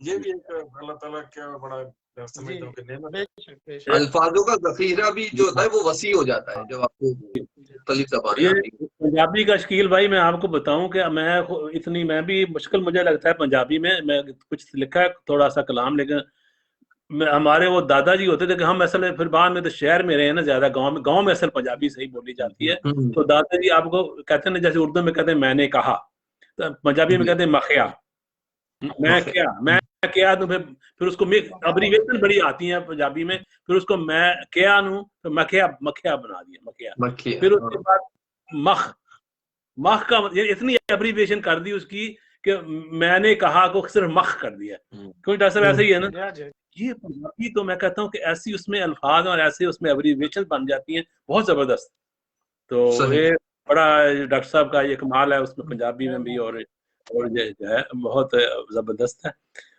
ये भी एक अल्लाह ताला क्या बड़ा समझता हूँ कि नेमत है। अल्फाजों का जखीरा भी जो होता है वो वसी हो जाता है जब आपको मुख्तलिफ ज़बानें आती हैं। पंजाबी का शकील भाई मैं आपको बताऊं कि मैं भी मुश्किल मुझे लगता है पंजाबी में। मैं कुछ लिखा है थोड़ा सा कलाम, लेकिन हमारे वो दादाजी होते थे कि हम असल फिर बाद में तो शहर में रहे हैं ना ज्यादा, गांव में असल पंजाबी सही बोली जाती है। तो दादाजी आपको कहते हैं जैसे उर्दू में कहते हैं मैंने कहा, तो पंजाबी में कहते हैं मखिया, मैं क्या तो फिर उसको अब्रीवेशन बड़ी आती है पंजाबी में, फिर उसको मैं क्या नू तो मखिया बना दिया मखिया। फिर उसके बाद मख का इतनी एब्रीवेशन कर दी उसकी कि मैंने कहा को सिर्फ मख कर दिया। क्योंकि डॉक्टर साहब ऐसे ही है ना, ये पंजाबी तो मैं कहता हूँ कि ऐसी उसमें अल्फाज और ऐसे उसमें एब्रीवेशन बन जाती हैं बहुत जबरदस्त। तो ये बड़ा डॉक्टर साहब का ये कमाल है उसमें पंजाबी में भी, और जो है बहुत जबरदस्त है।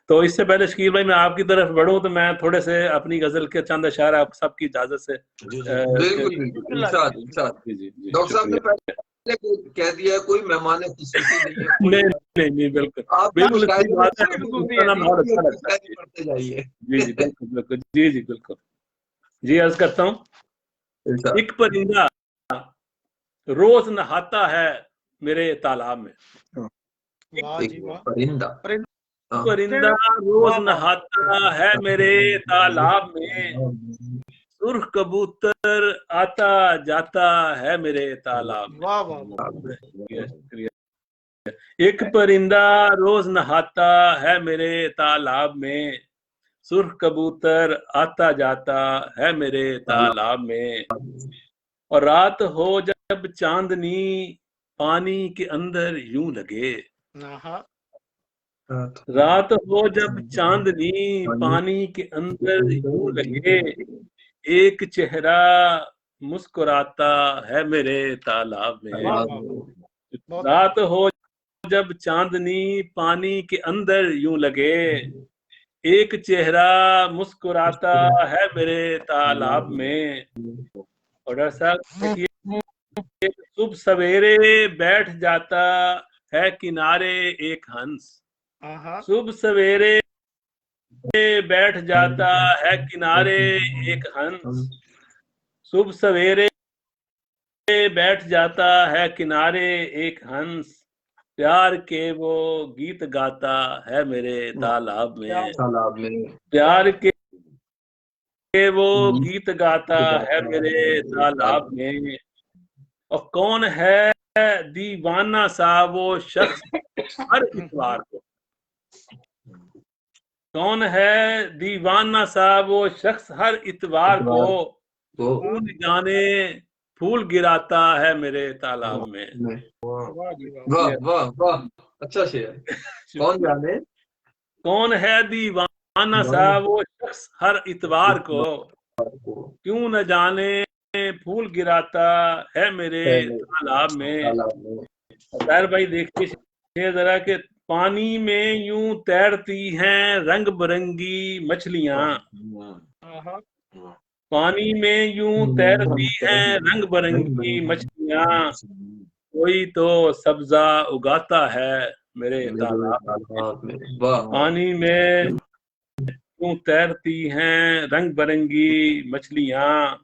तो इससे पहले शकील भाई मैं आपकी तरफ बढ़ूं तो मैं थोड़े से अपनी गजल के चंद अशार आप सबकी इजाजत से। बिल्कुल डॉक्टर साहब ने पहले कह दिया कोई मेहमान नहीं बिल्कुल पढ़ते जाइए। जी बिल्कुल जी बिल्कुल जी। अर्ज करता हूँ, एक परिंदा रोज नहाता है मेरे तालाब में। परिंदा रोज नहाता है मेरे तालाब में, सुर्ख कबूतर आता जाता है मेरे तालाब में। एक परिंदा रोज नहाता है मेरे तालाब में, सुर्ख कबूतर आता जाता है मेरे तालाब में। और रात हो जब चांदनी पानी के अंदर यूं लगे, रात हो जब चांदनी पानी के अंदर यूं लगे, एक चेहरा मुस्कुराता है मेरे तालाब में। रात हो जब चांदनी पानी के अंदर यूं लगे, एक चेहरा मुस्कुराता है मेरे तालाब में। और ऐसा सुबह सवेरे बैठ जाता है किनारे एक हंस, सुबह सवेरे बैठ जाता है किनारे एक हंस, सुबह सवेरे बैठ जाता है किनारे एक हंस, प्यार के वो गीत गाता है मेरे तालाब में। प्यार के वो गीत गाता है मेरे तालाब में। और कौन है दीवाना सा वो शख्स हर इतवार को, कौन है दीवाना सा वो शख्स हर इतवार को, फूल जाने फूल गिराता है मेरे तालाब में। वाह वाह वाह, अच्छा शेर। कौन जाने, कौन है दीवाना सा वो शख्स हर इतवार को, क्यों न जाने फूल गिराता है मेरे तालाब में। ताहिर भाई देखिए जरा कि पानी में यूं तैरती हैं रंग बिरंगी मछलियां, पानी में यूं तैरती हैं रंग बिरंगी मछलियां, कोई तो सब्जा उगाता है मेरे तालाब में। पानी में यूं तैरती हैं रंग बिरंगी मछलियां,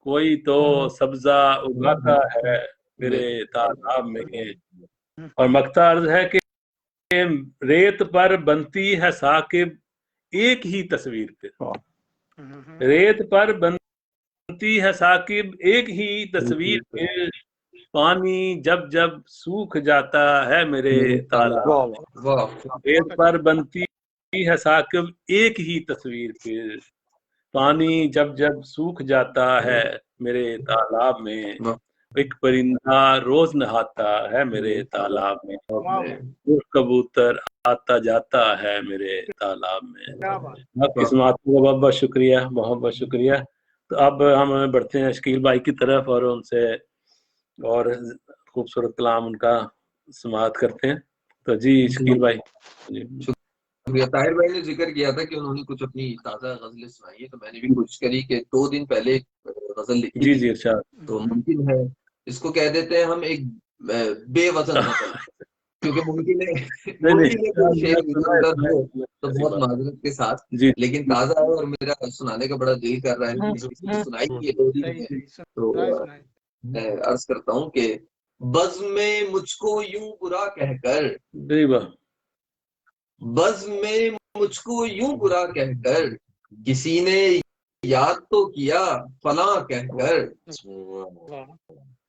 कोई तो सब्जा उगाता है मेरे तालाब में। और मक्ता अर्ज है कि रेत पर बनती है साकिब एक ही तस्वीर पे, रेत पर बनती है साकिब एक ही तस्वीर पे, पानी जब जब सूख जाता है मेरे तालाब में। रेत पर बनती है साकिब एक ही तस्वीर पे, पानी जब जब सूख जाता है मेरे तालाब में। एक परिंदा रोज नहाता है मेरे तालाब में, कबूतर आता जाता है मेरे तालाब में। आपकी समात का बहुत बहुत शुक्रिया, बहुत बहुत शुक्रिया। तो अब हम बढ़ते हैं शकील भाई की तरफ और उनसे और खूबसूरत कलाम उनका समात करते हैं। तो जी शकील भाई। ताहिर भाई ने जिक्र किया था कि उन्होंने कुछ अपनी ताजा गजलें सुनाई है, तो मैंने भी कोशिश करी कि 2 दिन पहले एक गजल लिखी जी जी अच्छा। तो मुमकिन है इसको कह देते हैं हम एक बेवजन गजल, क्योंकि मुमकिन है कोई शेर इधर हो तो बहुत माजरत के साथ, लेकिन ताजा है और मेरा सुनाने का बड़ा दिल कर रहा है। सुनाई ये 2 दिन है, तो अर्ज करता हूँ कि बज़्म में मुझको यूं बुरा कहकर, बज़्म में मुझको यूं बुरा कहकर, किसी ने याद तो किया फलां कहकर,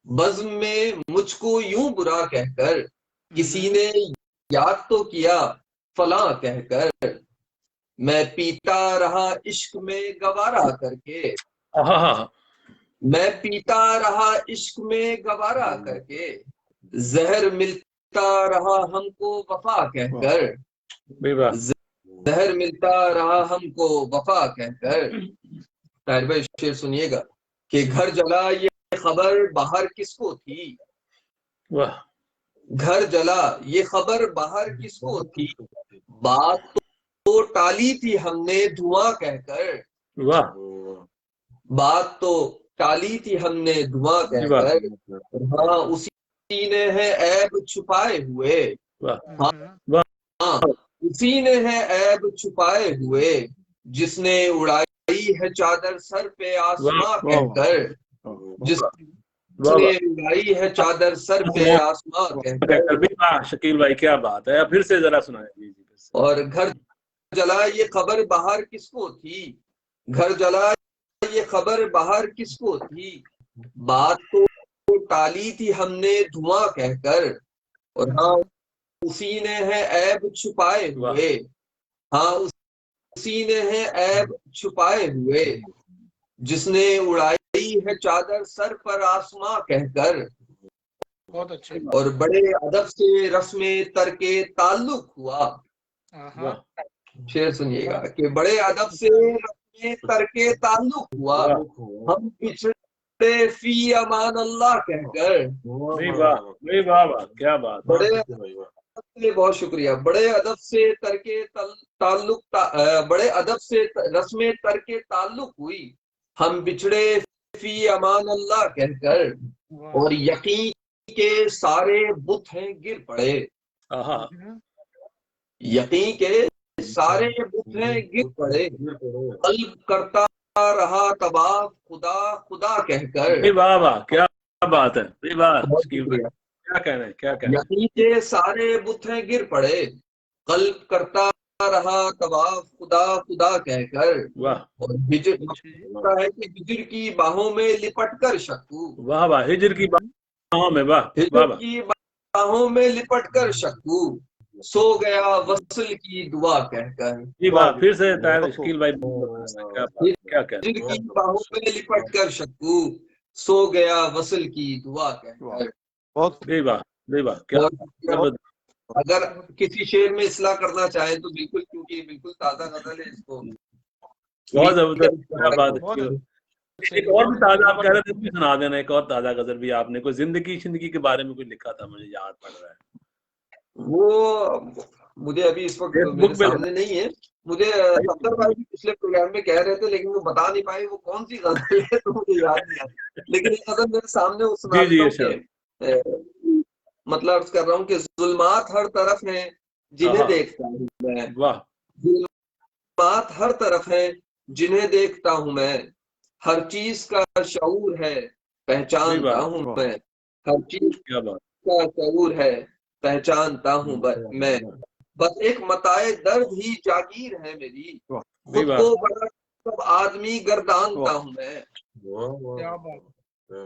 बज़्म में मुझको यूं बुरा कहकर, किसी ने याद तो किया फलां कहकर, मैं पीता रहा इश्क में गवारा करके, मैं पीता रहा इश्क में गवारा करके, जहर मिलता रहा हमको वफा कहकर, जहर मिलता रहा हमको वफा कहकर। ताहिर भाई शेर सुनिएगा कि घर जला ये खबर बाहर किसको थी, घर जला ये खबर बाहर किसको थी, बात तो टाली थी हमने धुआं कहकर, बात तो टाली थी हमने धुआं कहकर, हाँ उसी ने है ऐब छुपाए हुए, हाँ उसी ने है ऐब छुपाए हुए, जिसने उड़ाई है चादर सर पे आसमां कहकर, जिसने उड़ाई है चादर सर पे आसमां कहकर। शकील भाई क्या बात है, फिर से जरा सुनाए। और घर जला ये खबर बाहर किसको थी, घर जला ये खबर बाहर किसको थी, बात तो टाली थी हमने धुआं कहकर, और हाँ उसी ने है ऐब छुपाए हुए, हाँ उसी ने है ऐब छुपाए हुए, जिसने उड़ाई है चादर सर पर आसमां कहकर। बहुत अच्छे। और बड़े अदब से रस्मे तरके ताल्लुक हुआ। शेर सुनिएगा कि बड़े अदब से रस्मे तरके ताल्लुक हुआ, हम पिछड़े फी अमान अल्लाह कहकर। वाह, क्या बात। बहुत शुक्रिया। बड़े अदब से तरके ताल्लुक बड़े अदब से रस्मे तरके ताल्लुक हुई, हम बिछड़े फी अमान अल्लाह कहकर। और यकीन के सारे बुत हैं गिर पड़े। यकीन के सारे बुत हैं गिर पड़े, कल्ब करता रहा तबाह खुदा खुदा कहकर। वाह वाह, क्या बात है। क्या कहना है, क्या कहना है। यकीन के सारे बुत हैं गिर पड़े, कल्ब करता रहा तबाह खुदा खुदा कहकर। और हिजर है कि हिजर की बाहों में लिपट कर शकू। वाह वाह, हिजर की बाहों में। वाह, हिजर की बाहों में लिपट कर शकू, सो गया वसल की दुआ कहकर। जी वाह, फिर से शकील भाई, क्या हिजर की बाहों में लिपट कर शकू, सो गया वसल की दुआ कहकर। बहुत वाह, क्या। अगर किसी शेर में इस्लाह करना चाहे तो बिल्कुल, क्योंकि बिल्कुल ताजा गजल है, इसको बहुत जबरदस्त। एक और भी ताजा आप कह रहे थे, सुना देना एक और ताजा गजल भी। आपने कोई जिंदगी के बारे में कुछ लिखा था, मुझे याद पड़ रहा है। वो मुझे अभी इस वक्त मेरे सामने नहीं है। मुझे सफदर भाई भी पिछले प्रोग्राम में कह रहे थे, लेकिन वो बता नहीं पाए वो कौन सी गजल है, तो मुझे याद नहीं आ। लेकिन एक गजल मेरे सामने वो सुना मतलब कर रहा हूँ कि जुल्मात हर तरफ है जिन्हें देखता हूँ मैं। जुल्मात हर तरफ है जिन्हें देखता हूँ मैं, हर चीज का शऊर है पहचानता हूँ मैं। हर चीज का शऊर है पहचानता हूँ मैं, बस एक मताए दर्द ही जागीर है मेरी, खुद को बड़ा सब आदमी गर्दानता हूँ मैं।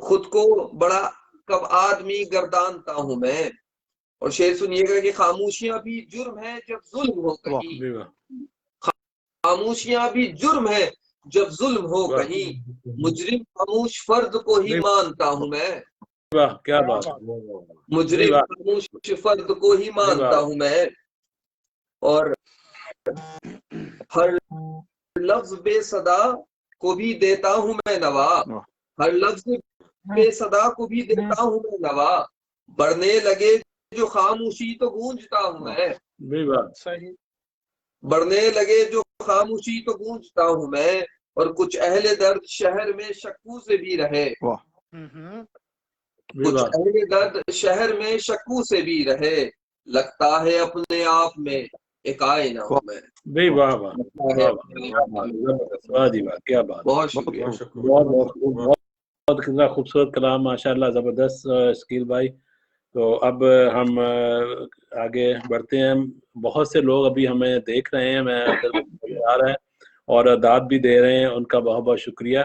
खुद को बड़ा कब आदमी गर्दानता हूँ मैं। और शेर सुनिएगा कि खामोशियां भी जुर्म है जब जुल्म हो कहीं। खामोशियां भी जुर्म है जब जुल्म हो कहीं, मुजरिम खामोश फर्द को ही मानता हूँ मैं। क्या बात। मुजरिम खामोश फर्द को ही मानता हूँ मैं। और हर लफ्ज बेसदा को भी देता हूँ मैं नवा, हर लफ्ज बेसदा को भी देता हूँ मैं नवा, बढ़ने लगे जो खामोशी तो गूंजता हूँ मैं। बढ़ने लगे जो खामोशी तो गूंजता हूँ मैं। और कुछ अहले दर्द शहर में शक्कू से भी रहे, कुछ अहले दर्द शहर में शक्कू से भी रहे, लगता है अपने आप में एक आईना हूँ मैं। क्या बात। बहुत शुक्रिया। बहुत कितना खूबसूरत कलाम, माशाल्लाह, जबरदस्त शकील भाई। तो अब हम आगे बढ़ते हैं। बहुत से लोग अभी हमें देख रहे हैं, मैं आ रहा है, और दाद भी दे रहे हैं, उनका बहुत बहुत शुक्रिया।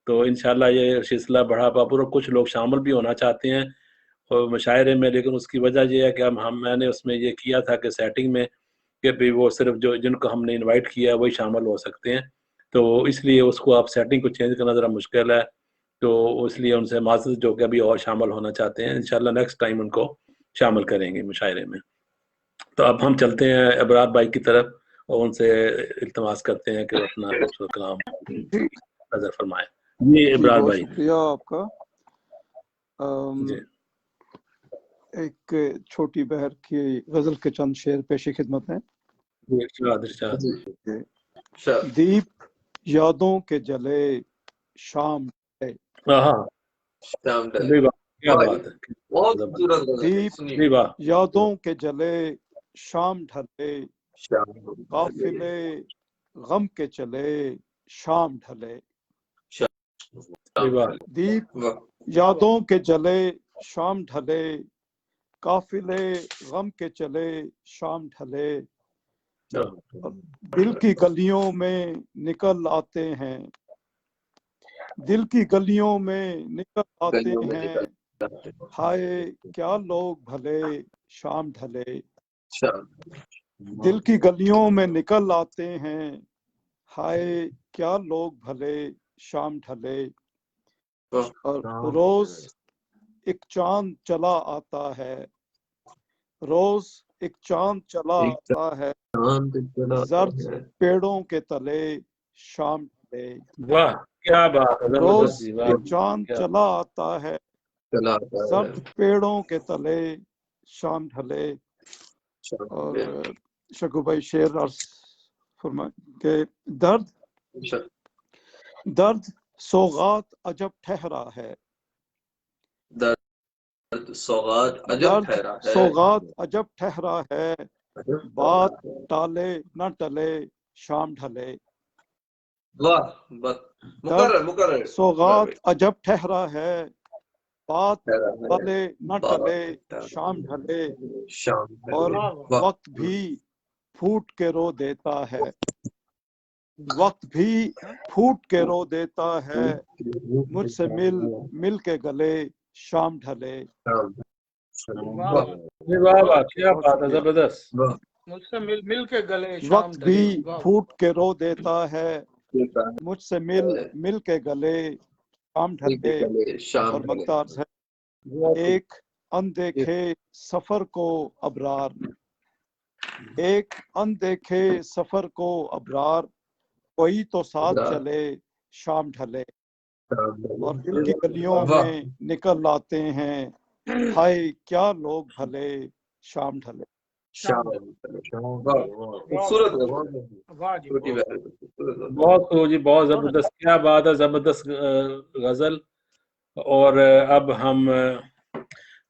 तो इंशाल्लाह ये सिलसिला बढ़ा पापुर, कुछ लोग शामिल भी होना चाहते हैं और मुशायरे में, लेकिन उसकी वजह ये है कि मैंने उसमें ये किया था कि सेटिंग में कि भाई वो सिर्फ जो जिनको हमने इनवाइट किया वही शामिल हो सकते हैं, तो इसलिए उसको आप सेटिंग को चेंज करना ज़रा मुश्किल है। तो इसलिए उनसे माज़रत जो कि अभी और शामिल होना चाहते हैं, इंशाल्लाह नेक्स्ट टाइम उनको शामिल करेंगे मुशायरे में। तो अब हम चलते हैं इबरार भाई की तरफ और उनसे इल्तमास करते हैं कि अपना खूबसूरत कलाम नजर फरमाएं। ये इबरार भाई, शुक्रिया आपका। एक छोटी बहर की गजल के चंद शेर पेशी खिदमत है। दीप यादों के जले शाम दीप यादों के जले शाम ढले, काफिले गम के चले शाम ढले। दीप यादों के जले शाम ढले, काफिले गम के चले शाम ढले। दिल की गलियों में निकल आते हैं, दिल की गलियों में निकल आते हैं, हाय क्या लोग भले शाम ढले। दिल की गलियों में निकल आते हैं, हाय क्या लोग भले शाम ढले, और रोज एक चांद चला आता है, रोज एक चांद चला आता है, जर्द पेड़ों के तले शाम ढले। वाह क्या बात है, रोज जबरदस्त जी, वाह एक चांद चला आता है, जर्द पेड़ों के तले शाम ढले। और शकू भाई शेर अर्ज फरमा के दर्द सौगात अजब ठहरा है, दर्द सौगात अजब दर्द ठहरा है, सौगात अजब ठहरा है, बात टाले न टले शाम ढले। वाह मुकर्रर सौगात अजब ठहरा है, बात टाले न टले शाम ढले। और वक्त भी फूट के रो देता है, वक्त भी फूट के रो देता है, मुझसे मिल के गले शाम ढले। वाह वाह क्या बात है, जबरदस्त। मुझसे मिल के गले वक्त भी फूट के रो देता है, मुझसे मिल के गले शाम ढले। और मक्तार है, एक अनदेखे सफर को अबरार, एक अनदेखे सफर को अबरार, कोई तो साथ चले शाम ढले। और दिल की गलियों में निकल लाते हैं, हाय क्या लोग भले शाम ढले। बहुत जी, बहुत जबरदस्त, क्या बात है, जबरदस्त गजल। और अब हम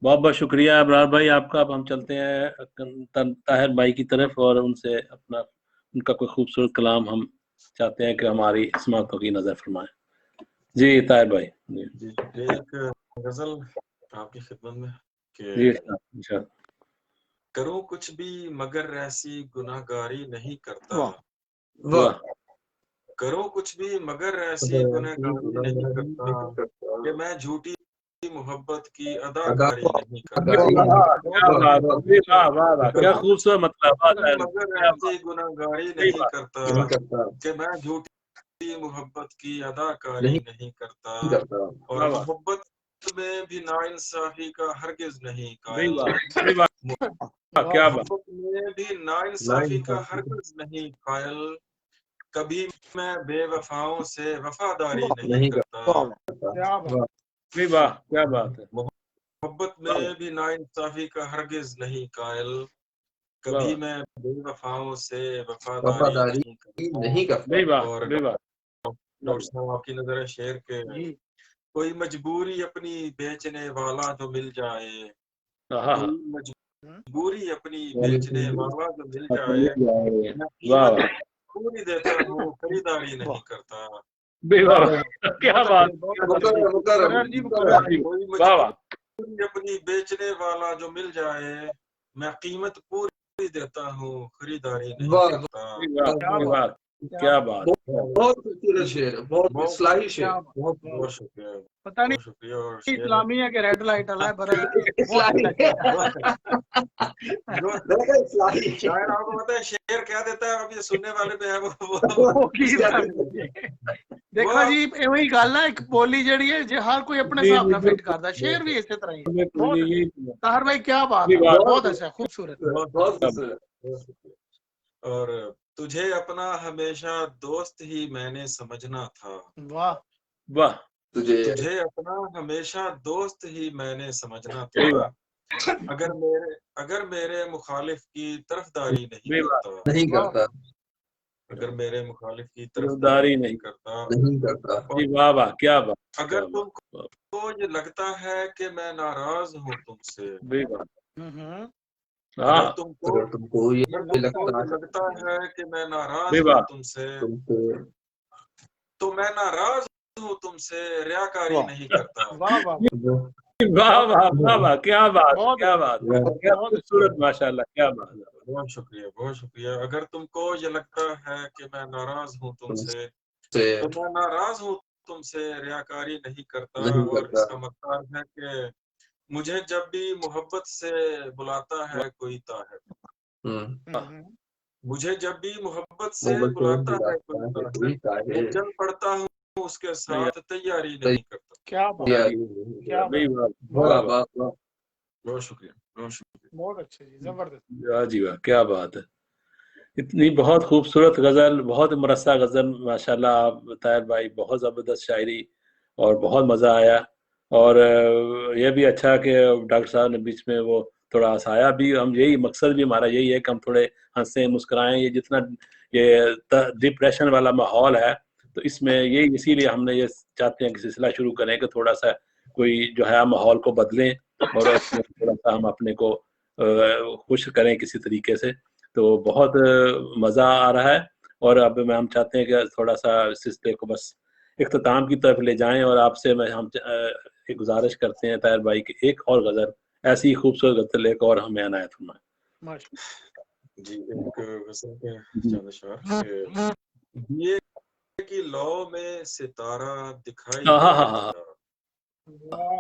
बहुत बहुत शुक्रिया अबरार भाई आपका। अब हम चलते हैं ताहिर भाई की तरफ और उनसे अपना उनका कोई खूबसूरत कलाम हम चाहते हैं कि हमारी समातों की नजर फरमाएं। जी ताहिर भाई। जी एक गजल आपकी खिदमत में जी कि करूं कुछ भी मगर ऐसी गुनाहगारी नहीं करता, वाह करूं कुछ भी मगर ऐसी गुनाहगारी नहीं करता, कि मैं झूठी मोहब्बत की अदाकारी नहीं करता, क्या खूबसूरत मतलब मगर ऐसी गुनाहगारी नहीं करता, कि मैं झूठी मोहब्बत की अदाकारी नहीं करता, और मोहब्बत में भी नाइंसाफी का हरगिज नहीं कायल, क्या मोहब्बत में भी नाइंसाफी का हरगिज नहीं कायल, कभी मैं बेवफाओं से वफादारी नहीं करता, वाह क्या बात है, मोहब्बत में भी नाइंसाफी का हरगिज नहीं कायल, कभी मैं बेवफाओं से वफादारी नहीं करता। और डॉक्टर साहब आपकी नजर है शेर के, कोई मजबूरी अपनी बेचने वाला जो मिल जाए, कोई मजबूरी अपनी बेचने वाला जो मिल जाए, मैं कीमत पूरी देता हूँ खरीदारी नहीं करता। क्या बात, कोई मजबूरी अपनी बेचने वाला जो मिल जाए, मैं कीमत पूरी देता हूँ खरीदारी नहीं करता। क्या बात, बहुत खूबसूरत शेर, बहुत इस्लाही शेर, बहुत शुक्रिया, पता नहीं शुक्रिया। और इस्लामिया के रेड लाइट वाला है पर शायर आपको पता है शेर क्या देता है, अब ये सुनने वाले पे है वो देखा जी वही गल है, एक बोली जड़ी है जो हर कोई अपने हिसाब से फिट करता है, शेर भी इसी तरह ही है। ताहिर भाई क्या बात है, बहुत अच्छा, खूबसूरत। और तुझे अपना हमेशा दोस्त ही मैंने समझना था, वाह वाह, तुझे अपना हमेशा दोस्त ही मैंने समझना था, अगर मेरे मुखालिफ की तरफदारी नहीं करता, अगर मेरे मुखालिफ की तरफदारी नहीं करता। वाह वाह क्या बात, अगर तुमको ये लगता है कि मैं नाराज हूँ तुमसे, अगर तुमको ये लगता है कि मैं नाराज हूँ तुमसे, तो मैं नाराज हूँ तुमसे रियाकारी नहीं करता। वाह वाह वाह क्या बात, क्या बात, क्या खूबसूरत, माशाल्लाह, क्या बात। बहुत शुक्रिया, बहुत शुक्रिया। अगर तुमको ये लगता है कि मैं नाराज हूँ तुमसे, तो मैं नाराज हूँ तुमसे रियाकारी नहीं करता। और इसका मतलब है कि मुझे जब भी मोहब्बत से बुलाता है कोई ताहिर, मुझे जब भी मोहब्बत से बुलाता है कोई ताहिर, मैं चल पड़ता हूँ उसके साथ, तैयारी नहीं करता। क्या बात, क्या बात, बहुत शुक्रिया, बहुत शुक्रिया, बहुत अच्छे जी, जबरदस्त। जी वाह, क्या बात है। इतनी बहुत खूबसूरत गजल, बहुत मरसा गजल, माशाल्लाह। आप ताहिर भाई बहुत ज़बरदस्त शायरी और बहुत मज़ा आया। और यह भी अच्छा कि डॉक्टर साहब ने बीच में वो थोड़ा हंसाया भी। हम यही मकसद भी हमारा यही है कि हम थोड़े हंसें मुस्कुराएं। ये जितना ये डिप्रेशन वाला माहौल है, तो इसमें यही इसीलिए हमने ये चाहते हैं कि सिलसिला शुरू करें कि थोड़ा सा कोई जो है माहौल को बदलें और थोड़ा सा हम अपने को खुश करें किसी तरीके से। तो बहुत मज़ा आ रहा है। और अब हम चाहते हैं कि थोड़ा सा सिलसिले को बस इख्तिताम की तरफ ले जाएं। और आपसे हम एक गुजारिश करते हैं ताहिर भाई की एक और गजल, ऐसी ही खूबसूरत गजल एक और हमें अनायत फरमाएं। जी, एक गजल के चंद अशआर। दिए की लौ में सितारा दिखाई देने लगा।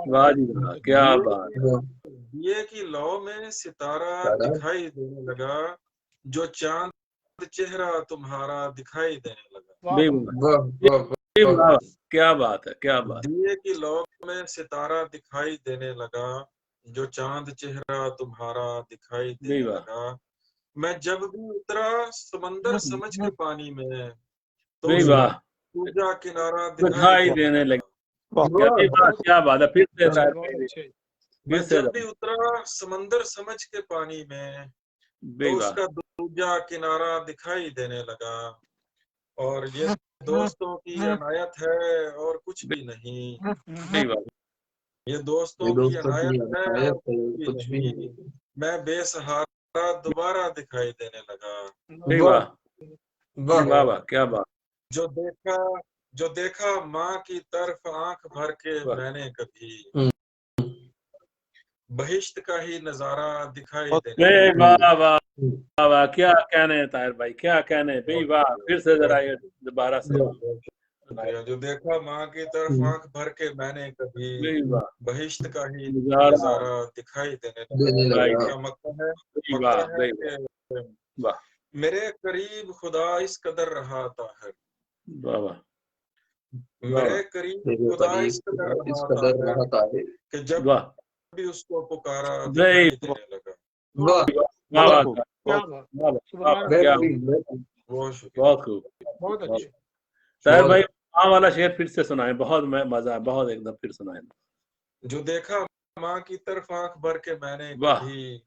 वाह जी वाह, क्या बात। दिए की लौ में सितारा दिखाई देने लगा, जो चांद चेहरा तुम्हारा दिखाई देने लगा। क्या बात है, क्या बात। दिए की लौ में सितारा दिखाई देने लगा, जो चांद चेहरा तुम्हारा दिखाई देने लगा। मैं जब भी उतरा समंदर समझ के पानी में, तो दूजा किनारा दिखाई देने लगा। क्या बात है। फिर से मैं जब भी उतरा समंदर समझ के पानी में, तो उसका दूजा किनारा दिखाई देने लगा। और ये दोस्तों की अनायत है और कुछ भी नहीं। ये दोस्तों की अनायत है और कुछ भी नहीं। मैं बेसहारा दोबारा दिखाई देने लगा। वाह वाह, क्या बात। जो देखा माँ की तरफ आंख भर के मैंने कभी, बहिश्त का ही नजारा दिखाई देने लगा। वाह वाह वाह, क्या कहने हैं ताहिर भाई, क्या कहने भाई। वाह, फिर से जरा ये दोबारा से। जो देखा माँ की तरफ आंख भर के मैंने कभी, बहिश्त का ही नजारा दिखाई देने लगा। क्या मकता है कि मेरे करीब खुदा इस कदर रहा ताहिर, मेरे करीब खुदा इस कदर रहा ताहिर, कि जब भी उसको पुकारा दिखाई देने लगा। बहुत खूब, बहुत अच्छे। ताहिर भाई माँ वाला शेर फिर से सुनाए, बहुत मजा, बहुत एकदम फिर सुनाए। जो देखा माँ की तरफ आंख भर के मैंने कभी,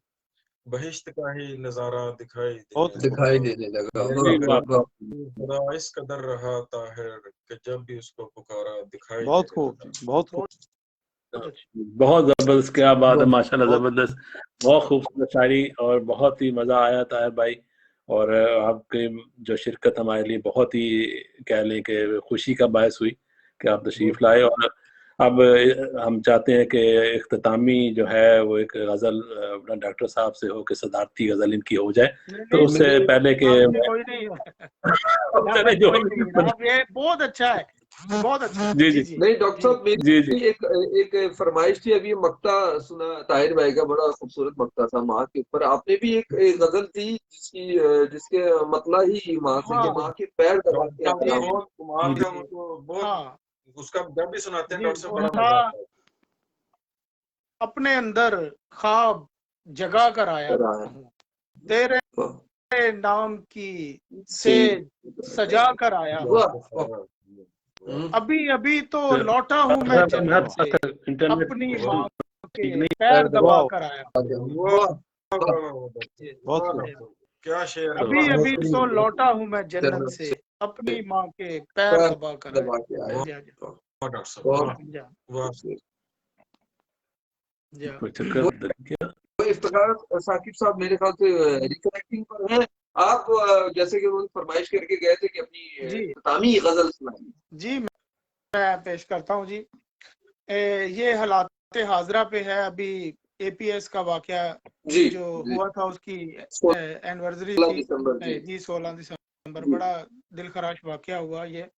बहिश्त का ही नजारा दिखाई देने लगा। खुदा इस कदर रहा ताहिर, कि जब भी उसको पुकारा दिखाई देने लगा। बहुत खूब, बहुत जबरदस्त, क्या बात है, माशाल्लाह जबरदस्त। बहुत खूबसूरत शायरी और बहुत ही मजा आया ताहिर भाई। और आपके जो शिरकत हमारे लिए बहुत ही कह लें कि खुशी का बायस हुई कि आप तशरीफ लाए। और अब हम चाहते हैं कि इख्तितामी जो है वो एक गज़ल डॉक्टर साहब से हो कि सदारती गज़ल इनकी हो जाए। तो उससे पहले के कोई नहीं ये बहुत अच्छा है, बहुत अच्छा। जी जी नहीं डॉक्टर साहब, मेरी एक फरमाइश थी। अभी मक्ता सुना ताहिर भाई का, बड़ा खूबसूरत मक्ता था माँ के ऊपर। आपने भी एक गजल थी जिसके मतला ही माँ से, माँ के पैर दबा के उसका जब भी सुनाते हैं डॉक्टर साहब बड़ा मजा आता है। अपने अंदर ख्वाब जगा कर आया हूँ, तेरे नाम की से सजा कर आया हूँ। अभी अभी तो लौटा हूँ मैं जन्नत से, अपनी माँ के पैर दबा कर आया। क्या शेर। अभी अभी तो लौटा हूँ मैं जन्नत से, अपनी माँ के पैर दबा कर आया। इफ्तिखार साकिब साहब मेरे ख्याल से रिकनेक्टिंग पर हैं। आप जैसे कि उन्होंने फरमाइश करके गए थे कि अपनी इख्तितामी गजल सुनाइए। जी मैं पेश करता हूँ जी। ये हालात हाजरा पे है। अभी एपीएस का वाकया जो हुआ था उसकी एनिवर्सरी थी जी, 16 दिसंबर। बड़ा दिलखराश वाकया हुआ ये।